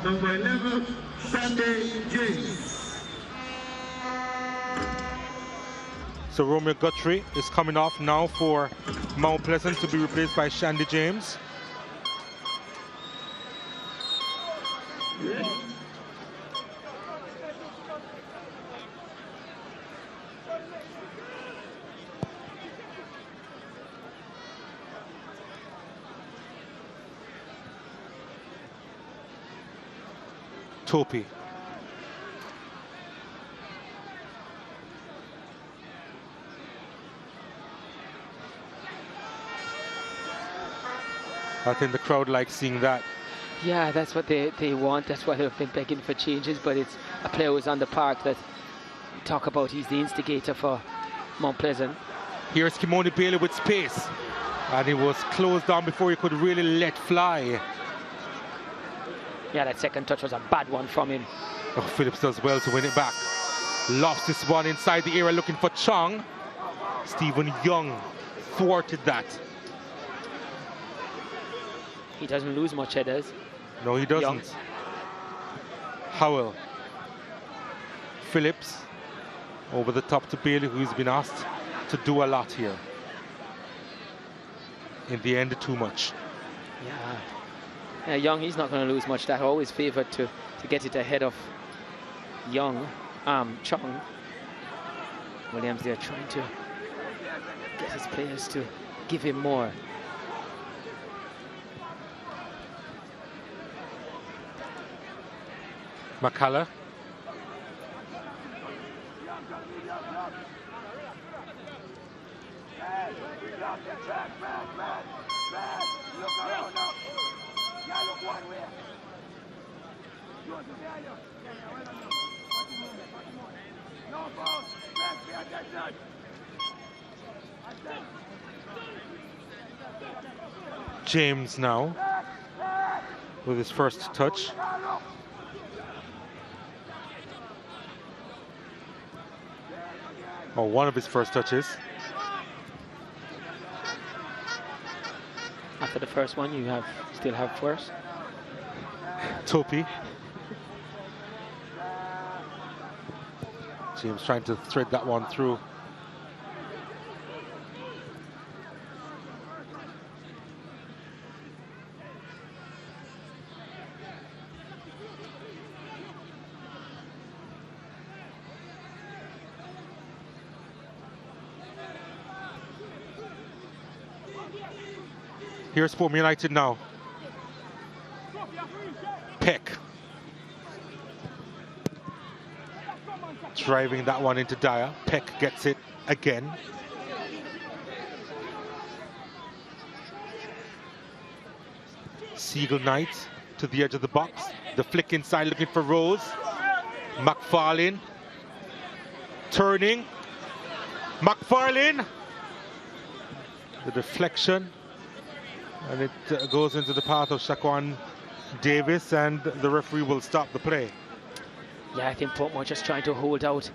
Number 11, Sunday James. So Romeo Guthrie is coming off now for Mount Pleasant to be replaced by Shandy James. Topi. I think the crowd likes seeing that. Yeah, that's what they want. That's why they've been begging for changes. But it's a player who's on the park that talk about he's the instigator for Mount Pleasant. Here's Kimoni Bailey with space. And he was closed down before he could really let fly. Yeah, that second touch was a bad one from him. Oh, Phillips does well to win it back. Lost this one inside the area looking for Chong. Stephen Young thwarted that. He doesn't lose much headers. No, he doesn't. Young. Howell. Phillips over the top to Bailey, who's been asked to do a lot here. In the end, too much. Yeah, Young, he's not going to lose much. That always favoured to get it ahead of Young, Chong. Williams there trying to get his players to give him more. McCullough. James now with his first touch. Or one of his first touches. After the first one, you still have first. Topi. James trying to thread that one through. Here's Portmore United now. Peck. Driving that one into Dyer. Peck gets it again. Siegel Knight to the edge of the box. The flick inside looking for Rose. McFarlane. Turning. McFarlane. The deflection. And it goes into the path of Shaquan Davis, and the referee will stop the play. Yeah, I think Portmore just trying to hold out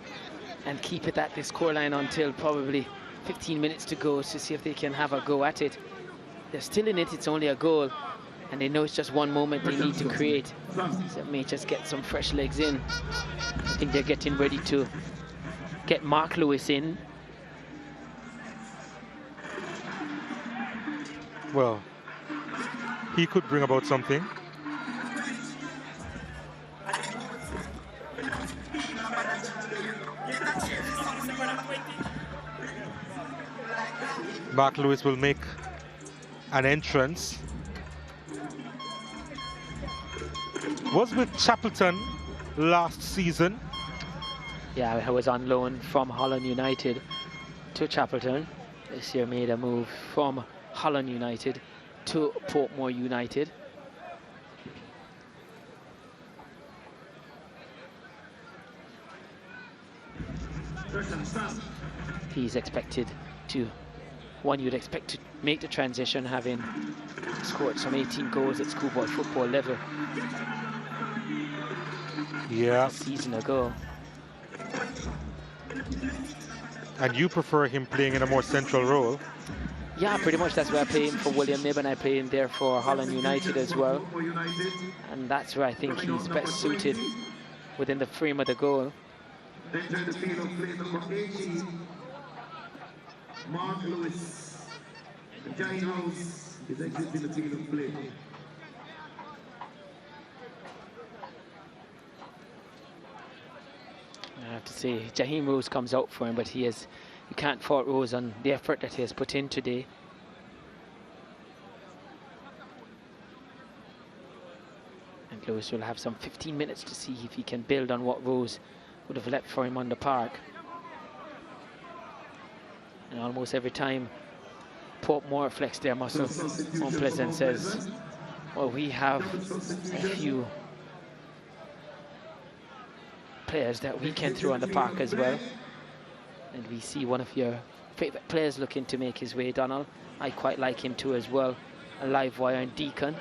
and keep it at this scoreline until probably 15 minutes to go to see if they can have a go at it. They're still in it, it's only a goal, and they know it's just one moment they need to create. So it may just get some fresh legs in. I think they're getting ready to get Mark Lewis in Well, he could bring about something. Mark Lewis will make an entrance. Was with Chapelton last season. Yeah, I was on loan from Holland United to Chapelton. This year made a move from Holland United to Portmore United. He's expected to, you'd expect to make the transition, having scored some 18 goals at schoolboy football level. Yeah. A season ago. And you prefer him playing in a more central role? Yeah, pretty much. That's where I play him for William Knibb, and I play him there for Holland United as well. And that's where I think he's best suited within the frame of the goal. Mark Lewis, Giant House is exiting the field of play. I have to say, Jaheim Rose comes out for him, but you can't fault Rose on the effort that he has put in today. And Lewis will have some 15 minutes to see if he can build on what Rose would have left for him on the park. And almost every time Portmore flex their muscle, Mount Pleasant says, well, we have a few players that we can throw on the park as well. And we see one of your favourite players looking to make his way, Donald. I quite like him too as well. A live wire and Deacon.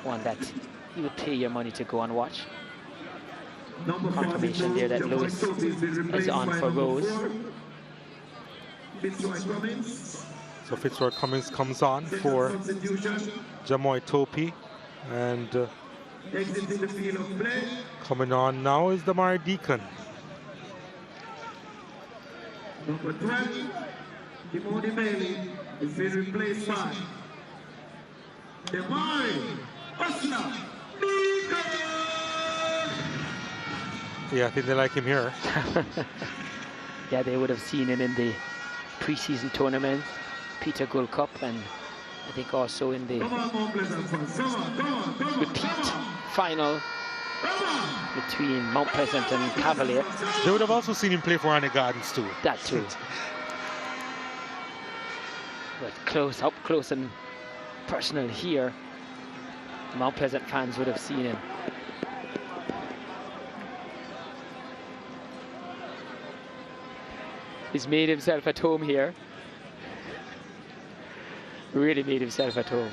One that you would pay your money to go and watch. Confirmation there that Lewis is on for Rose. So Fitzroy Cummings comes on for Jamoy Topi, and coming on now is Damari Deacon. Number 12, Timothy Bailey is being replaced by Damari Deacon. Yeah, I think they like him here. Yeah, they would have seen him in the pre-season tournament, Peter Gould Cup, and I think also in the repeat final between Mount Pleasant and Cavalier. They would have also seen him play for Annie Gardens too. That too. But up close and personal here, Mount Pleasant fans would have seen him. He's made himself at home here. Really made himself at home.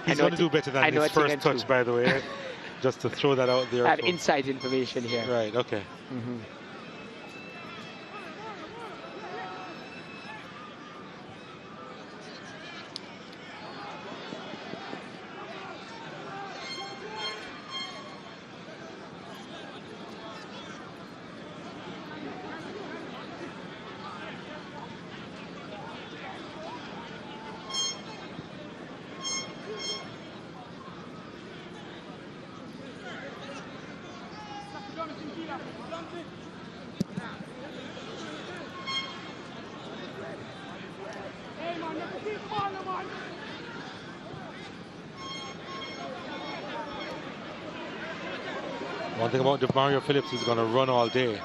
He's going to do better than his first touch, by the way. Just to throw that out there. Add inside information here. Right, okay. Mm-hmm. One thing about Mario Phillips, he's going to run all day.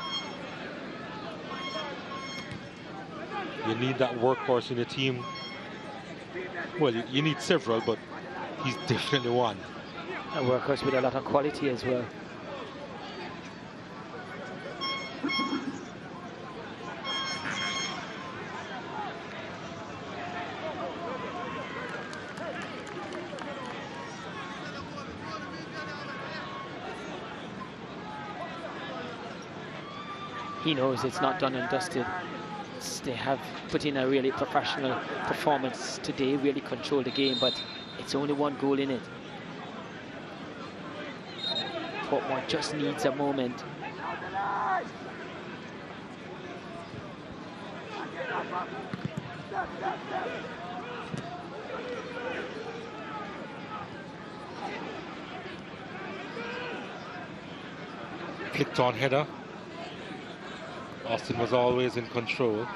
You need that workhorse in your team. Well, you need several, but he's definitely one. A workhorse with a lot of quality as well. He knows it's not done and dusted. They have put in a really professional performance today, really controlled the game, but it's only one goal in it. Portmore just needs a moment. Flicked on header. Austin was always in control.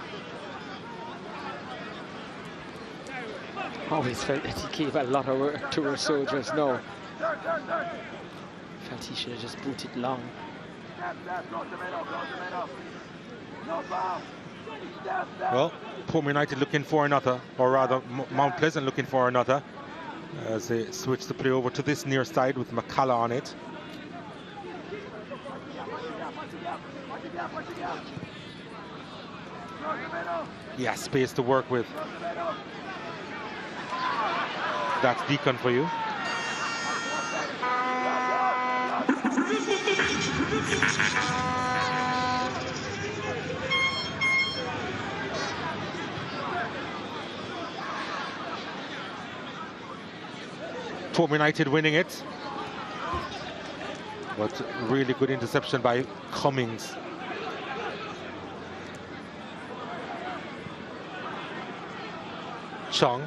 Always felt that he gave a lot of work to our soldiers. No. Felt he should have just booted long. Well, Portmore United looking for another, or rather Mount Pleasant looking for another, as they switch the play over to this near side with McCullough on it. Yeah, space to work with. That's Deacon for you. Portmore United winning it. But really good interception by Cummings. Chung.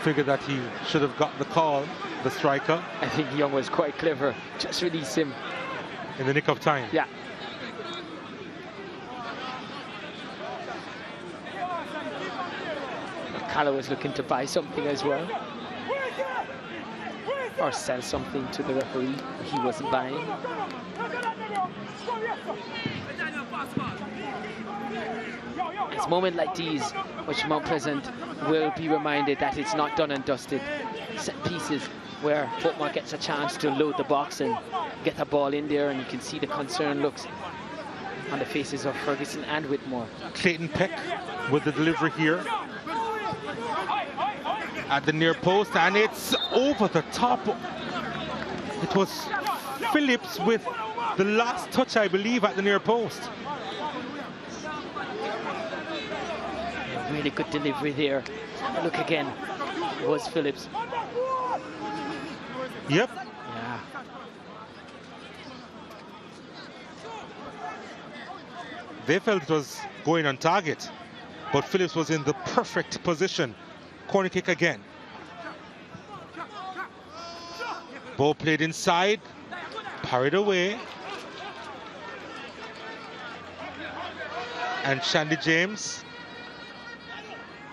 Figured that he should have got the call, the striker. I think Young was quite clever. Just release him. In the nick of time. Yeah. McCullough was looking to buy something as well. Or sell something to the referee. He wasn't buying. It's moments like these which Mount Pleasant will be reminded that it's not done and dusted. Set pieces where Portmore gets a chance to load the box and get a ball in there, and you can see the concerned looks on the faces of Ferguson and Whitmore. Clayton Peck with the delivery here at the near post, and it's over the top. It was Phillips with the last touch, I believe, at the near post. Really good delivery there. Look again, it was Phillips. Yep. Yeah. They felt it was going on target, but Phillips was in the perfect position. Corner kick again. Ball played inside, parried away. And Shandy James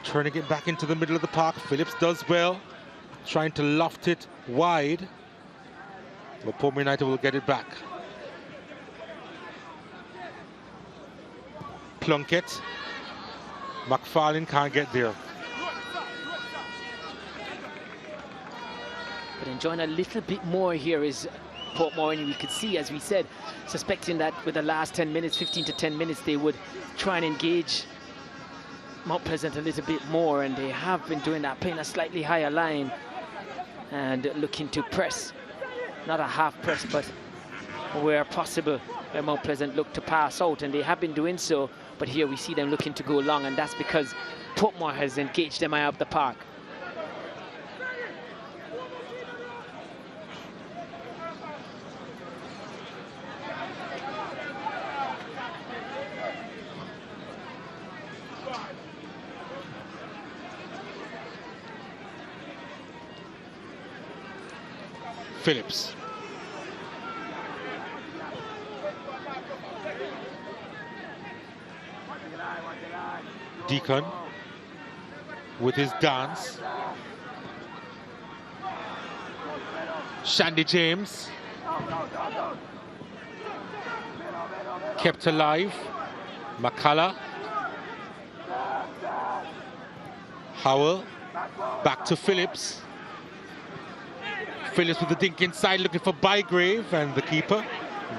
turning it back into the middle of the park. Phillips does well, trying to loft it wide, but Portmore United will get it back. Plunkett, McFarlane can't get there. But enjoying a little bit more here is Portmore, and we could see, as we said, suspecting that with the last 10 minutes, 15 to 10 minutes, they would try and engage Mount Pleasant a little bit more, and they have been doing that, playing a slightly higher line and looking to press. Not a half press, but where possible, where Mount Pleasant look to pass out, and they have been doing so, but here we see them looking to go long, and that's because Portmore has engaged them high up the park. Phillips. Deacon with his dance. Shandy James kept alive. McCullough. Howell back to Phillips. Phillips with the dink inside, looking for Bygrave, and the keeper,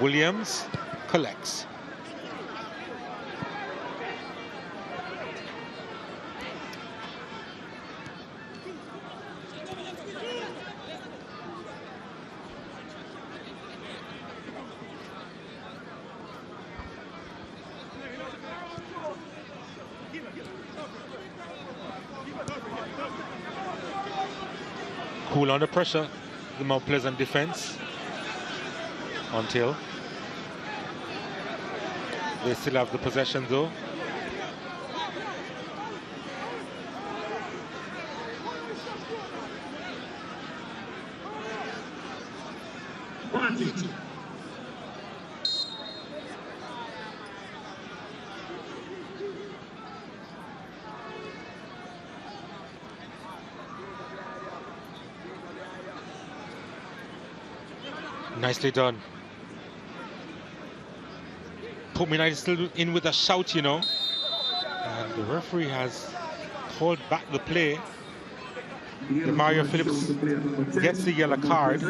Williams, collects. Cool under pressure, the Mount Pleasant defense, until They still have the possession though. Nicely done. Portmore United still in with a shout, you know. And the referee has called back the play. Mario Phillips gets the yellow card.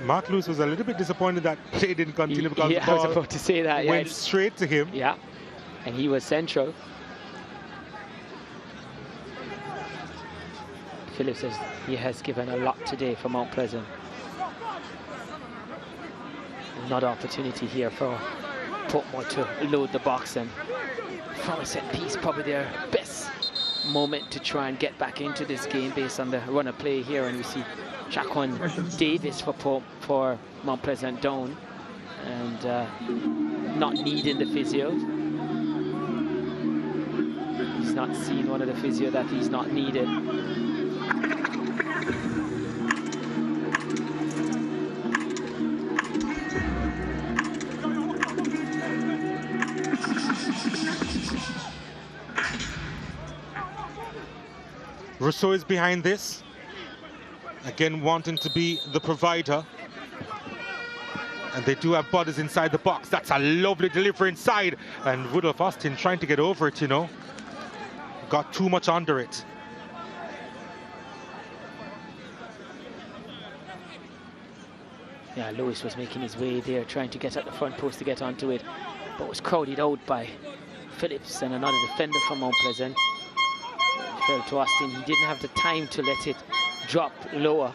Mark Lewis was a little bit disappointed that play didn't continue because the ball I was about to say that. went straight to him. Yeah, and he was central. Phillips says he has given a lot today for Mount Pleasant. Another opportunity here for Portmore to load the box, and from a set piece, probably their best moment to try and get back into this game based on the run of play here. And we see Jaquan Davis for Mount Pleasant down and not needing the physio. He's not seen one of the physio that he's not needed. Rousseau is behind this, again wanting to be the provider. And they do have bodies inside the box. That's a lovely delivery inside. And Rudolph Austin trying to get over it, you know. Got too much under it. Yeah, Lewis was making his way there, trying to get at the front post to get onto it, but was crowded out by Phillips and another defender from Mount Pleasant. Fell to Austin. He didn't have the time to let it drop lower,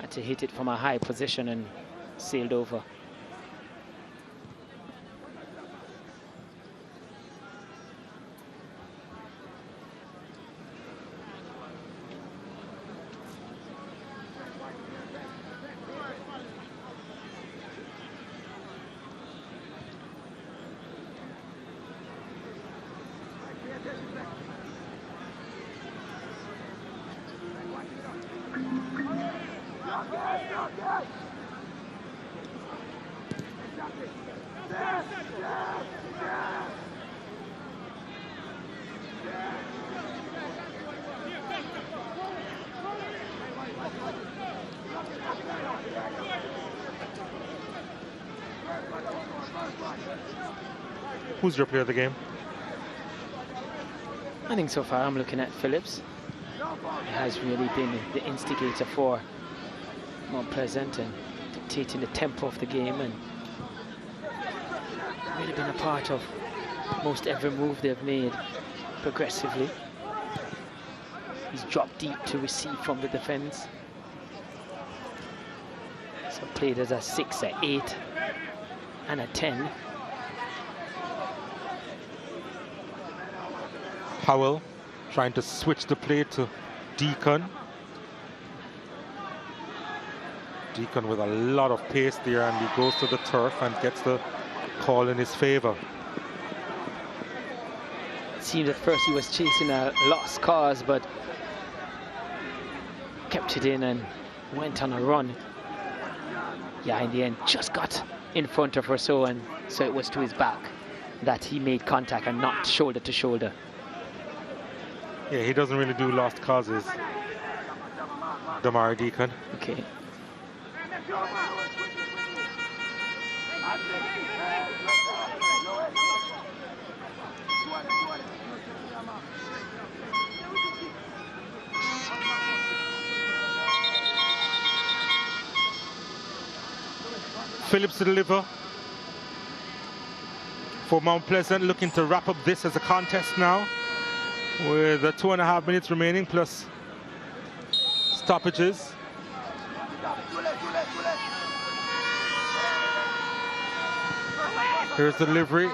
had to hit it from a high position and sailed over. Who's your player of the game? I think so far I'm looking at Phillips. He has really been the instigator for Mount Pleasant and dictating the tempo of the game, and really been a part of most every move they've made progressively. He's dropped deep to receive from the defense. So played as a 6, a 8 and a 10. Howell trying to switch the play to Deacon. Deacon with a lot of pace there, and he goes to the turf and gets the call in his favor. It seemed at first he was chasing a lost cause, but kept it in and went on a run. Yeah, in the end, just got in front of Rousseau, and so it was to his back that he made contact and not shoulder to shoulder. Yeah, he doesn't really do lost causes, Damari Deacon. Okay. Phillips to deliver for Mount Pleasant, looking to wrap up this as a contest now, with 2.5 minutes remaining plus stoppages. Here's the delivery.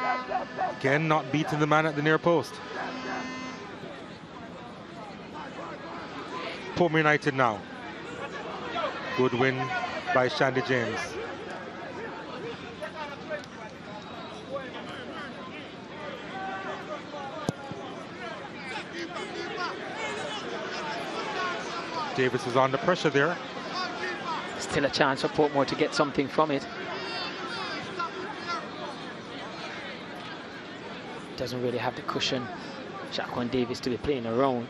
Again, not beating the man at the near post. Portmore United now. Good win by Shandy James. Davis is under pressure there. Still a chance for Portmore to get something from it. Doesn't really have the cushion, Shaquan Davis, to be playing around.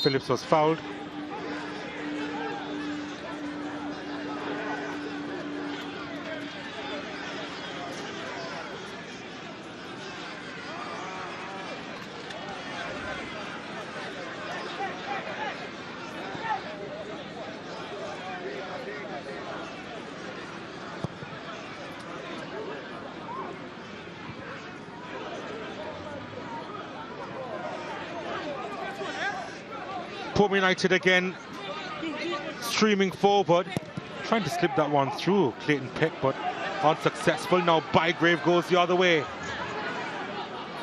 Phillips was fouled. Portmore United again streaming forward, trying to slip that one through Clayton Peck, but unsuccessful. Now Bygrave goes the other way,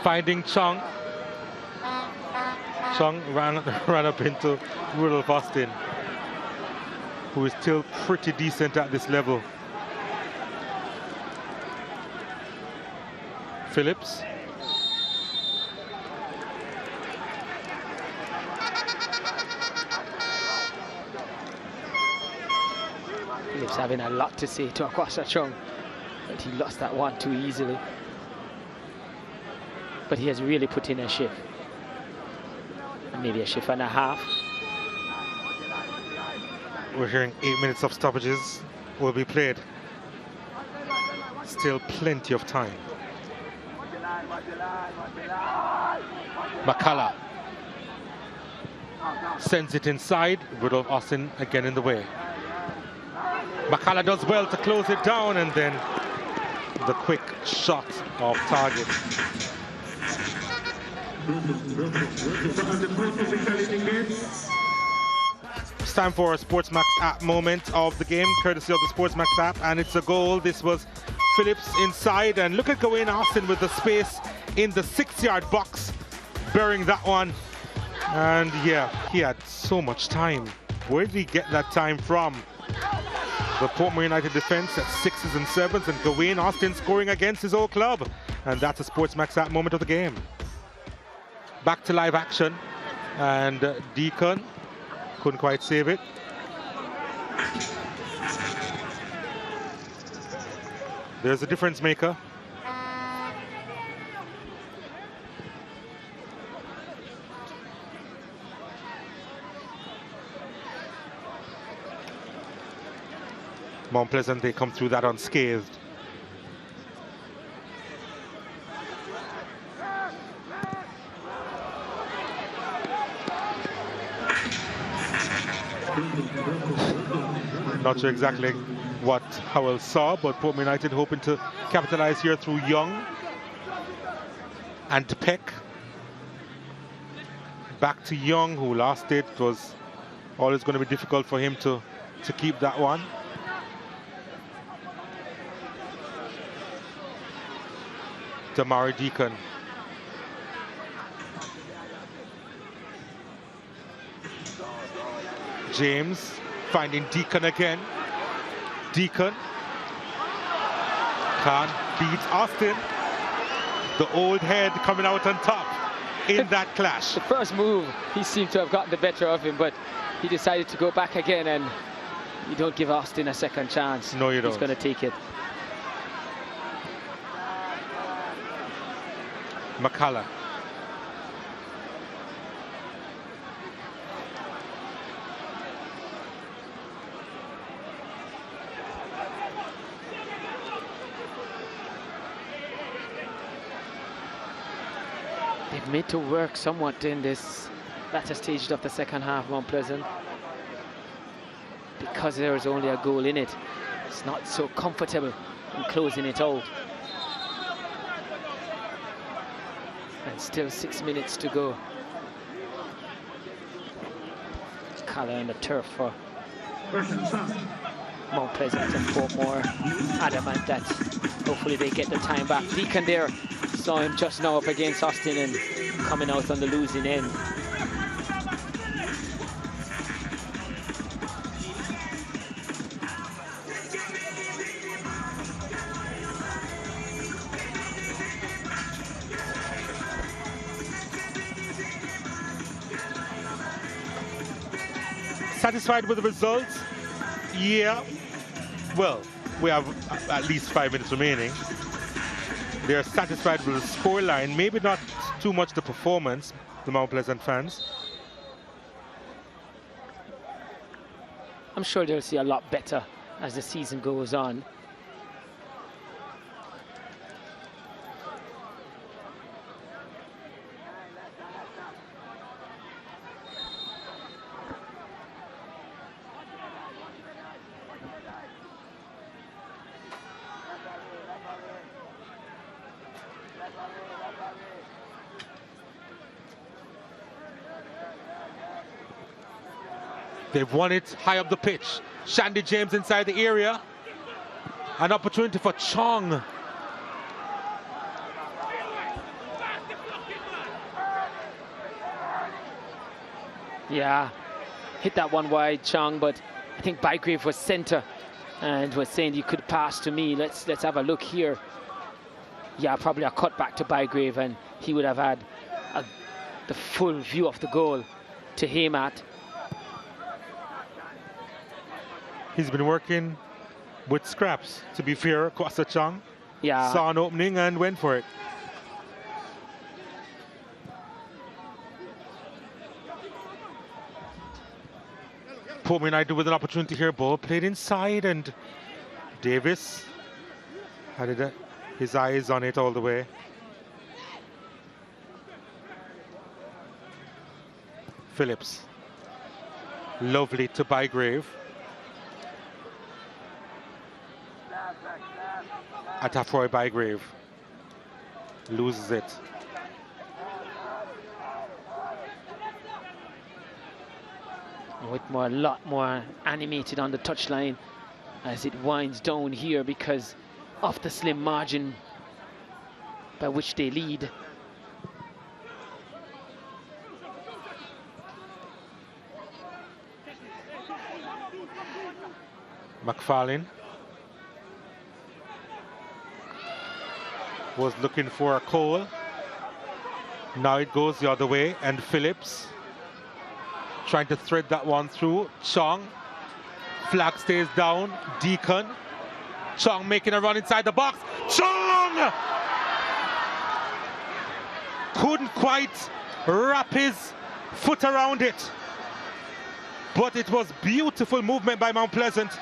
finding Chung. Chung ran up into Rudolph Austin, who is still pretty decent at this level. Phillips. Phillips having a lot to say to Akwasa Chung, but he lost that one too easily. But he has really put in a shift, and maybe a shift and a half. We're hearing 8 minutes of stoppages will be played. Still plenty of time. McCullough sends it inside. Rudolph Austin again in the way. McCullough does well to close it down, and then the quick shot off target. It's time for a SportsMax app moment of the game, courtesy of the SportsMax app, and it's a goal. This was Phillips inside, and look at Gawain Austin with the space in the 6-yard box, burying that one. And yeah, he had so much time. Where did he get that time from? The Portmore United defense at 6s and 7s, and Gawain Austin scoring against his old club. And that's a SportsMax app moment of the game. Back to live action, and Deacon couldn't quite save it. There's a difference maker. Mount Pleasant, they come through that unscathed. Not sure exactly what Howell saw, but Portmore United hoping to capitalize here through Young and Peck. Back to Young, who lost it. It was always going to be difficult for him to keep that one. Damari Deacon. James finding Deacon again. Deacon can't beat Austin. The old head coming out on top in that clash. The first move, he seemed to have gotten the better of him, but he decided to go back again, and you don't give Austin a second chance. No, you don't. He's going to take it. McCullough. They've made to work somewhat in this latter stage of the second half, Mount Pleasant. Because there is only a goal in it, it's not so comfortable in closing it out. And still 6 minutes to go. Color on the turf for Mount Pleasant and Portmore. Adamant that hopefully they get the time back. Deacon there, saw him just now up against Austin and coming out on the losing end. Satisfied with the results? Yeah. Well, we have at least 5 minutes remaining. They're satisfied with the scoreline, maybe not too much the performance, the Mount Pleasant fans. I'm sure they'll see a lot better as the season goes on. They've won it high up the pitch. Shandy James inside the area. An opportunity for Chong. Yeah, hit that one wide, Chong, but I think Bygrave was center and was saying you could pass to me. Let's have a look here. Yeah, probably a cut back to Bygrave and he would have had the full view of the goal to aim at. He's been working with scraps, to be fair, Costa Chong. Yeah. Saw an opening and went for it. Portmore United with an opportunity here. Ball played inside and Davis had his eyes on it all the way. Phillips. Lovely to Bygrave. Atafroy Bygrave loses it. Whitmore a lot more animated on the touchline as it winds down here because of the slim margin by which they lead. McFarlane was looking for a Cole. Now it goes the other way, and Phillips trying to thread that one through. Chong. Flag stays down. Deacon. Chong making a run inside the box. Chong! Couldn't quite wrap his foot around it. But it was beautiful movement by Mount Pleasant.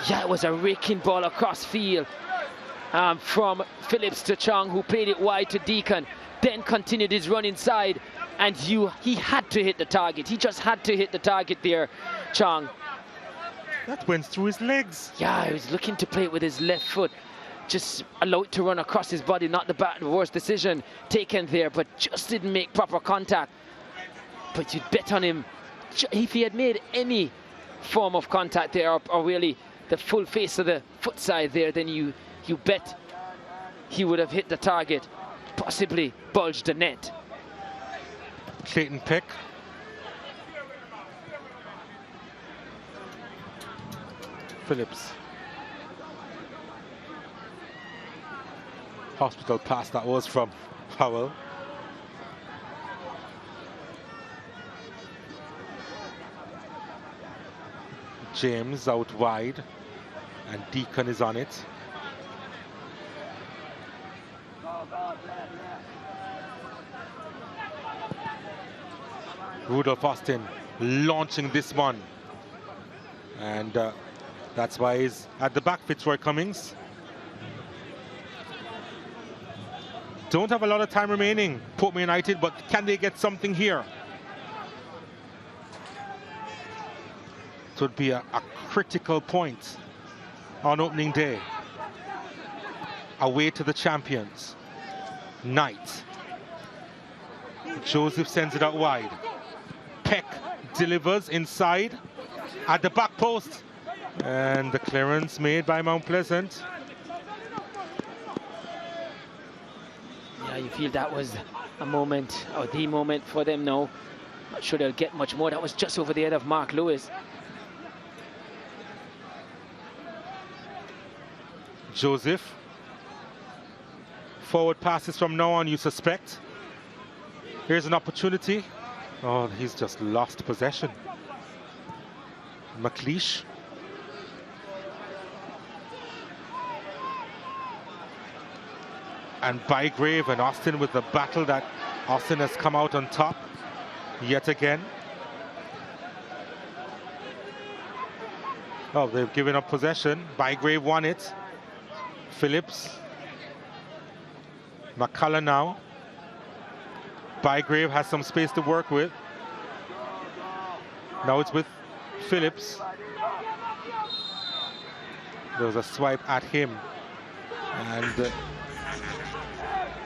Yeah, it was a raking ball across field from Phillips to Chong, who played it wide to Deacon, then continued his run inside, and he had to hit the target. He just had to hit the target there, Chong. That went through his legs. Yeah, he was looking to play it with his left foot. Just allowed to run across his body, not the worst decision taken there, but just didn't make proper contact. But you'd bet on him. If he had made any form of contact there, or really the full face of the foot side there, then you bet he would have hit the target, possibly bulged the net. Clayton Peck. Phillips. Hospital pass that was from Powell. James out wide, and Deacon is on it. Rudolph Austin launching this one, and that's why he's at the back. Fitzroy Cummings. Don't have a lot of time remaining, Portmore United, but can they get something here? It would be a critical point on opening day. Away to the champions. Knight. Joseph sends it out wide. Peck delivers inside at the back post. And the clearance made by Mount Pleasant. Yeah, you feel that was a moment, or the moment for them now. Not sure they'll get much more. That was just over the head of Mark Lewis. Joseph. Forward passes from now on, you suspect. Here's an opportunity. Oh, he's just lost possession. McLeish. And Bygrave and Austin with the battle that Austin has come out on top yet again. Oh, they've given up possession. Bygrave won it. Phillips. McCullough now. Bygrave has some space to work with. Now it's with Phillips. There was a swipe at him. And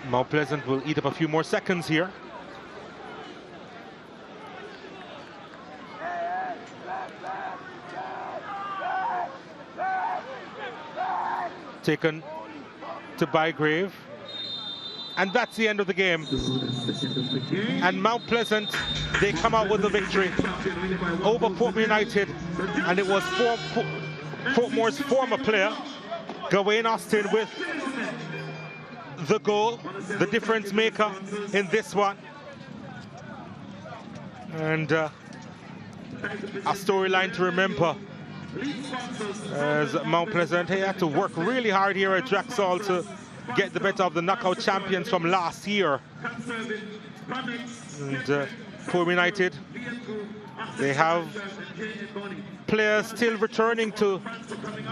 Mount Pleasant will eat up a few more seconds here. Taken to Bygrave. And that's the end of the game. And Mount Pleasant, they come out with a victory over Portmore United. And it was Portmore's former player, Gawain Austin, with the goal, the difference maker in this one. And a storyline to remember, as Mount Pleasant had to work really hard here at Draxall to get the better of the knockout champions from last year. And Portmore United, they have players still returning to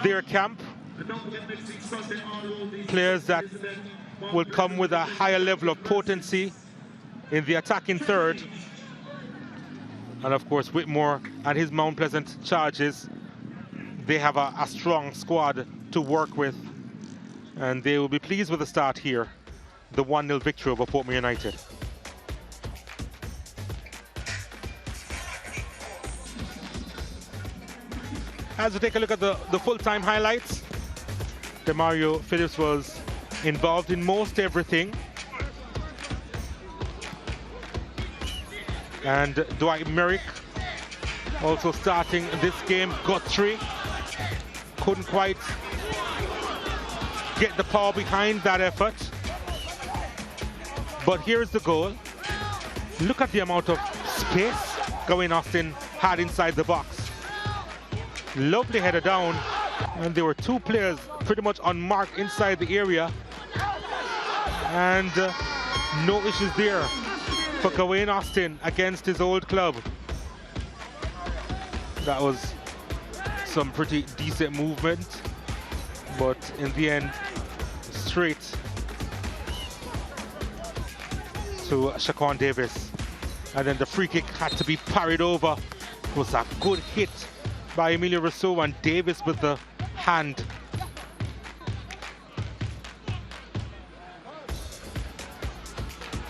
their camp. Players that will come with a higher level of potency in the attacking third. And of course, Whitmore and his Mount Pleasant charges, they have a strong squad to work with. And they will be pleased with the start here. The 1-0 victory over Portmore United. As we take a look at the full-time highlights, Demario Phillips was involved in most everything. And Dwight Merrick also starting this game. Guthrie couldn't quite get the power behind that effort. But here's the goal. Look at the amount of space Gawain Austin had inside the box. Lovely header down. And there were two players pretty much unmarked inside the area. And no issues there for Gawain Austin against his old club. That was some pretty decent movement. But in the end, straight to Shaquan Davis. And then the free kick had to be parried over. It was a good hit by Emilio Rousseau, and Davis with the hand.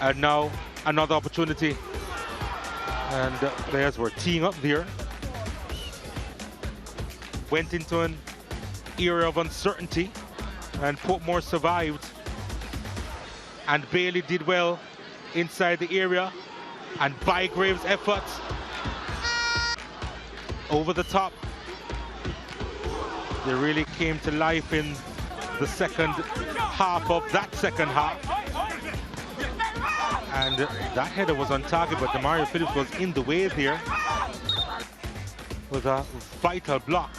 And now another opportunity. And players were teeing up there. Went into an era of uncertainty, and Portmore survived. And Bailey did well inside the area, and Bygrave's effort over the top. They really came to life in the second half of that second half. And that header was on target, but Demario Phillips was in the way there with a vital block.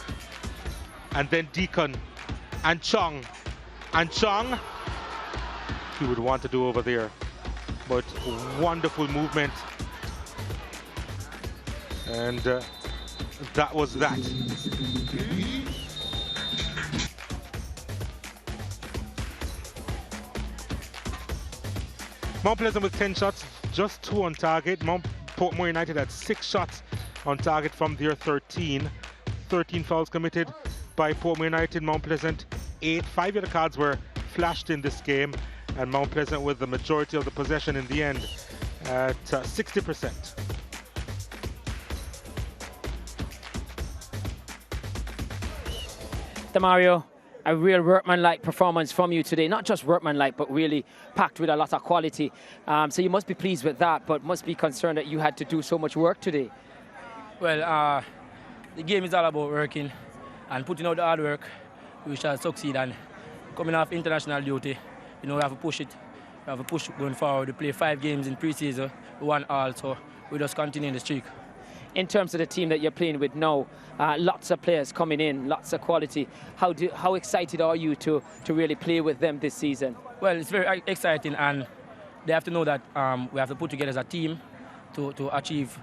And then Deacon and Chong. And Chong, he would want to do over there. But wonderful movement. And that was that. Mount Pleasant with 10 shots, just 2 on target. Portmore United had 6 shots on target from their 13. 13 fouls committed by Portmore United. Mount Pleasant 8. 5 yellow cards were flashed in this game, and Mount Pleasant with the majority of the possession in the end at 60%. Demario, a real workman-like performance from you today. Not just workman-like, but really packed with a lot of quality. So you must be pleased with that, but must be concerned that you had to do so much work today. Well, the game is all about working and putting out the hard work. We shall succeed, and coming off international duty, you know, we have to push it. We have to push going forward. We play 5 games in pre-season, we won all, so we just continue the streak. In terms of the team that you're playing with now, lots of players coming in, lots of quality. How excited are you to really play with them this season? Well, it's very exciting, and they have to know that we have to put together as a team to achieve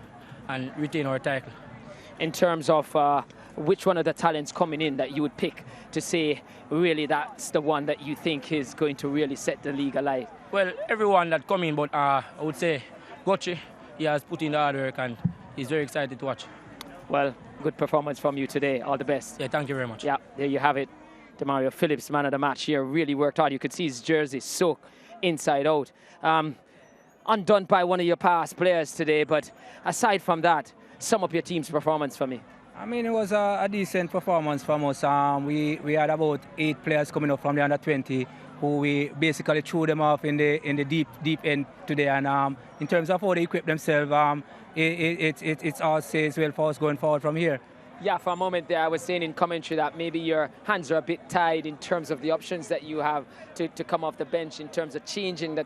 and retain our title. In terms of which one of the talents coming in that you would pick to say, really, that's the one that you think is going to really set the league alight? Well, everyone that come in, but I would say Gochi, he has put in the hard work, and he's very excited to watch. Well, good performance from you today. All the best. Yeah, thank you very much. Yeah, there you have it. Demario Phillips, man of the match here, really worked hard. You could see his jersey soaked inside out. Undone by one of your past players today, but aside from that, sum up your team's performance for me. I mean, it was a decent performance from us. We had about 8 players coming up from the under 20 who we basically threw them off in the deep end today. And in terms of how they equip themselves, it's all says well for us going forward from here. Yeah, for a moment there, I was saying in commentary that maybe your hands are a bit tied in terms of the options that you have to come off the bench in terms of changing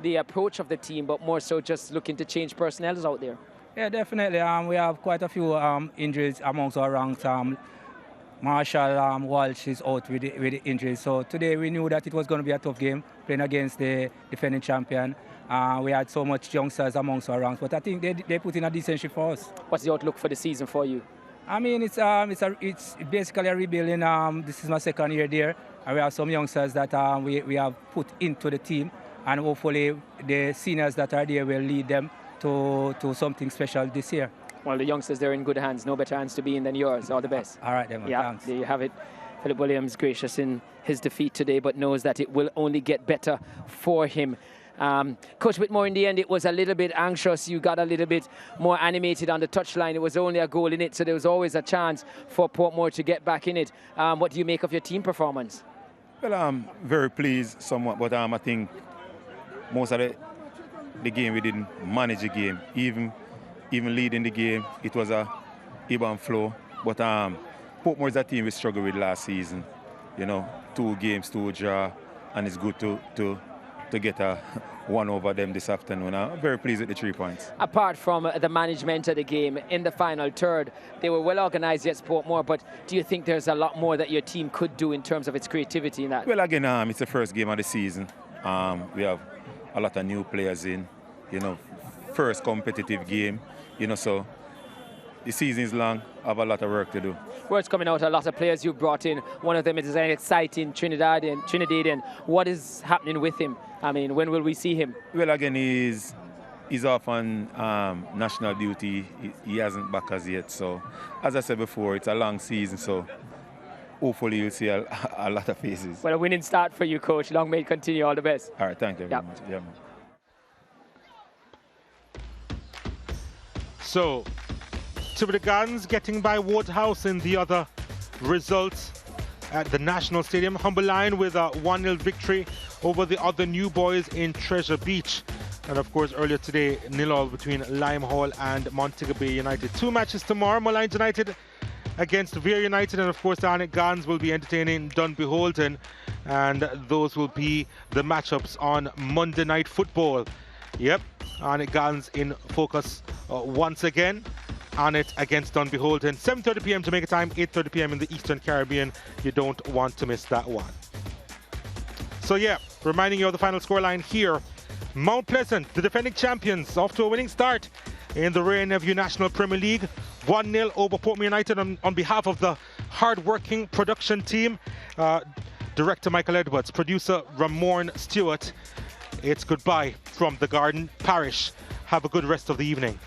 the approach of the team, but more so just looking to change personnel out there. Yeah, definitely. We have quite a few injuries amongst our ranks. Marshall Walsh is out with the injuries. So today we knew that it was going to be a tough game playing against the defending champion. We had so much youngsters amongst our ranks, but I think they put in a decent shift for us. What's the outlook for the season for you? I mean, it's basically a rebuilding. This is my second year there, and we have some youngsters that we have put into the team, and hopefully the seniors that are there will lead them to something special this year. Well, the youngsters, they're in good hands. No better hands to be in than yours. All the best. All right, then. Yeah, thanks. there you have it. Philip Williams gracious in his defeat today, but knows that it will only get better for him. Coach Whitmore, in the end, it was a little bit anxious. You got a little bit more animated on the touchline. It was only a goal in it, so there was always a chance for Portmore to get back in it. What do you make of your team performance? Well, I'm very pleased somewhat, but I think most of the game we didn't manage the game. Even leading the game, it was a ebb and flow. But Portmore is a team we struggled with last season. You know, 2 games, 2 draw, and it's good to get a one over them this afternoon. I'm very pleased with the 3 points. Apart from the management of the game in the final third, they were well organised at Portmore, but do you think there's a lot more that your team could do in terms of its creativity in that? Well, again, it's the first game of the season. We have a lot of new players in, you know, first competitive game, you know, so the season is long, I have a lot of work to do. Words coming out, a lot of players you brought in. One of them is an exciting Trinidadian. What is happening with him? I mean, when will we see him? Well, again, he's off on national duty. He hasn't back as yet. So, as I said before, it's a long season. So, hopefully you'll see a lot of faces. Well, a winning start for you, Coach. Long may it continue. All the best. All right, thank you very much. Yeah, So, Tiburon Gardens getting by Woodhouse in the other results at the National Stadium. Humble Lion with a 1-0 victory over the other new boys in Treasure Beach. And of course, earlier today, 0-0 between Lime Hall and Montego Bay United. 2 matches tomorrow. Mullines United against Vere United, and of course, the Arnett Gardens will be entertaining Dunbeholden, and those will be the matchups on Monday Night Football. Yep, Arnett Gardens in focus once again. Arnett against Dunbeholden, 7:30 p.m. Jamaica time, 8:30 p.m. in the Eastern Caribbean. You don't want to miss that one. So yeah, reminding you of the final scoreline here. Mount Pleasant, the defending champions, off to a winning start in the Ray Nephew National Premier League. 1-0 over Portmore United on behalf of the hard-working production team. Director Michael Edwards, producer Ramorn Stewart. It's goodbye from the Garden Parish. Have a good rest of the evening.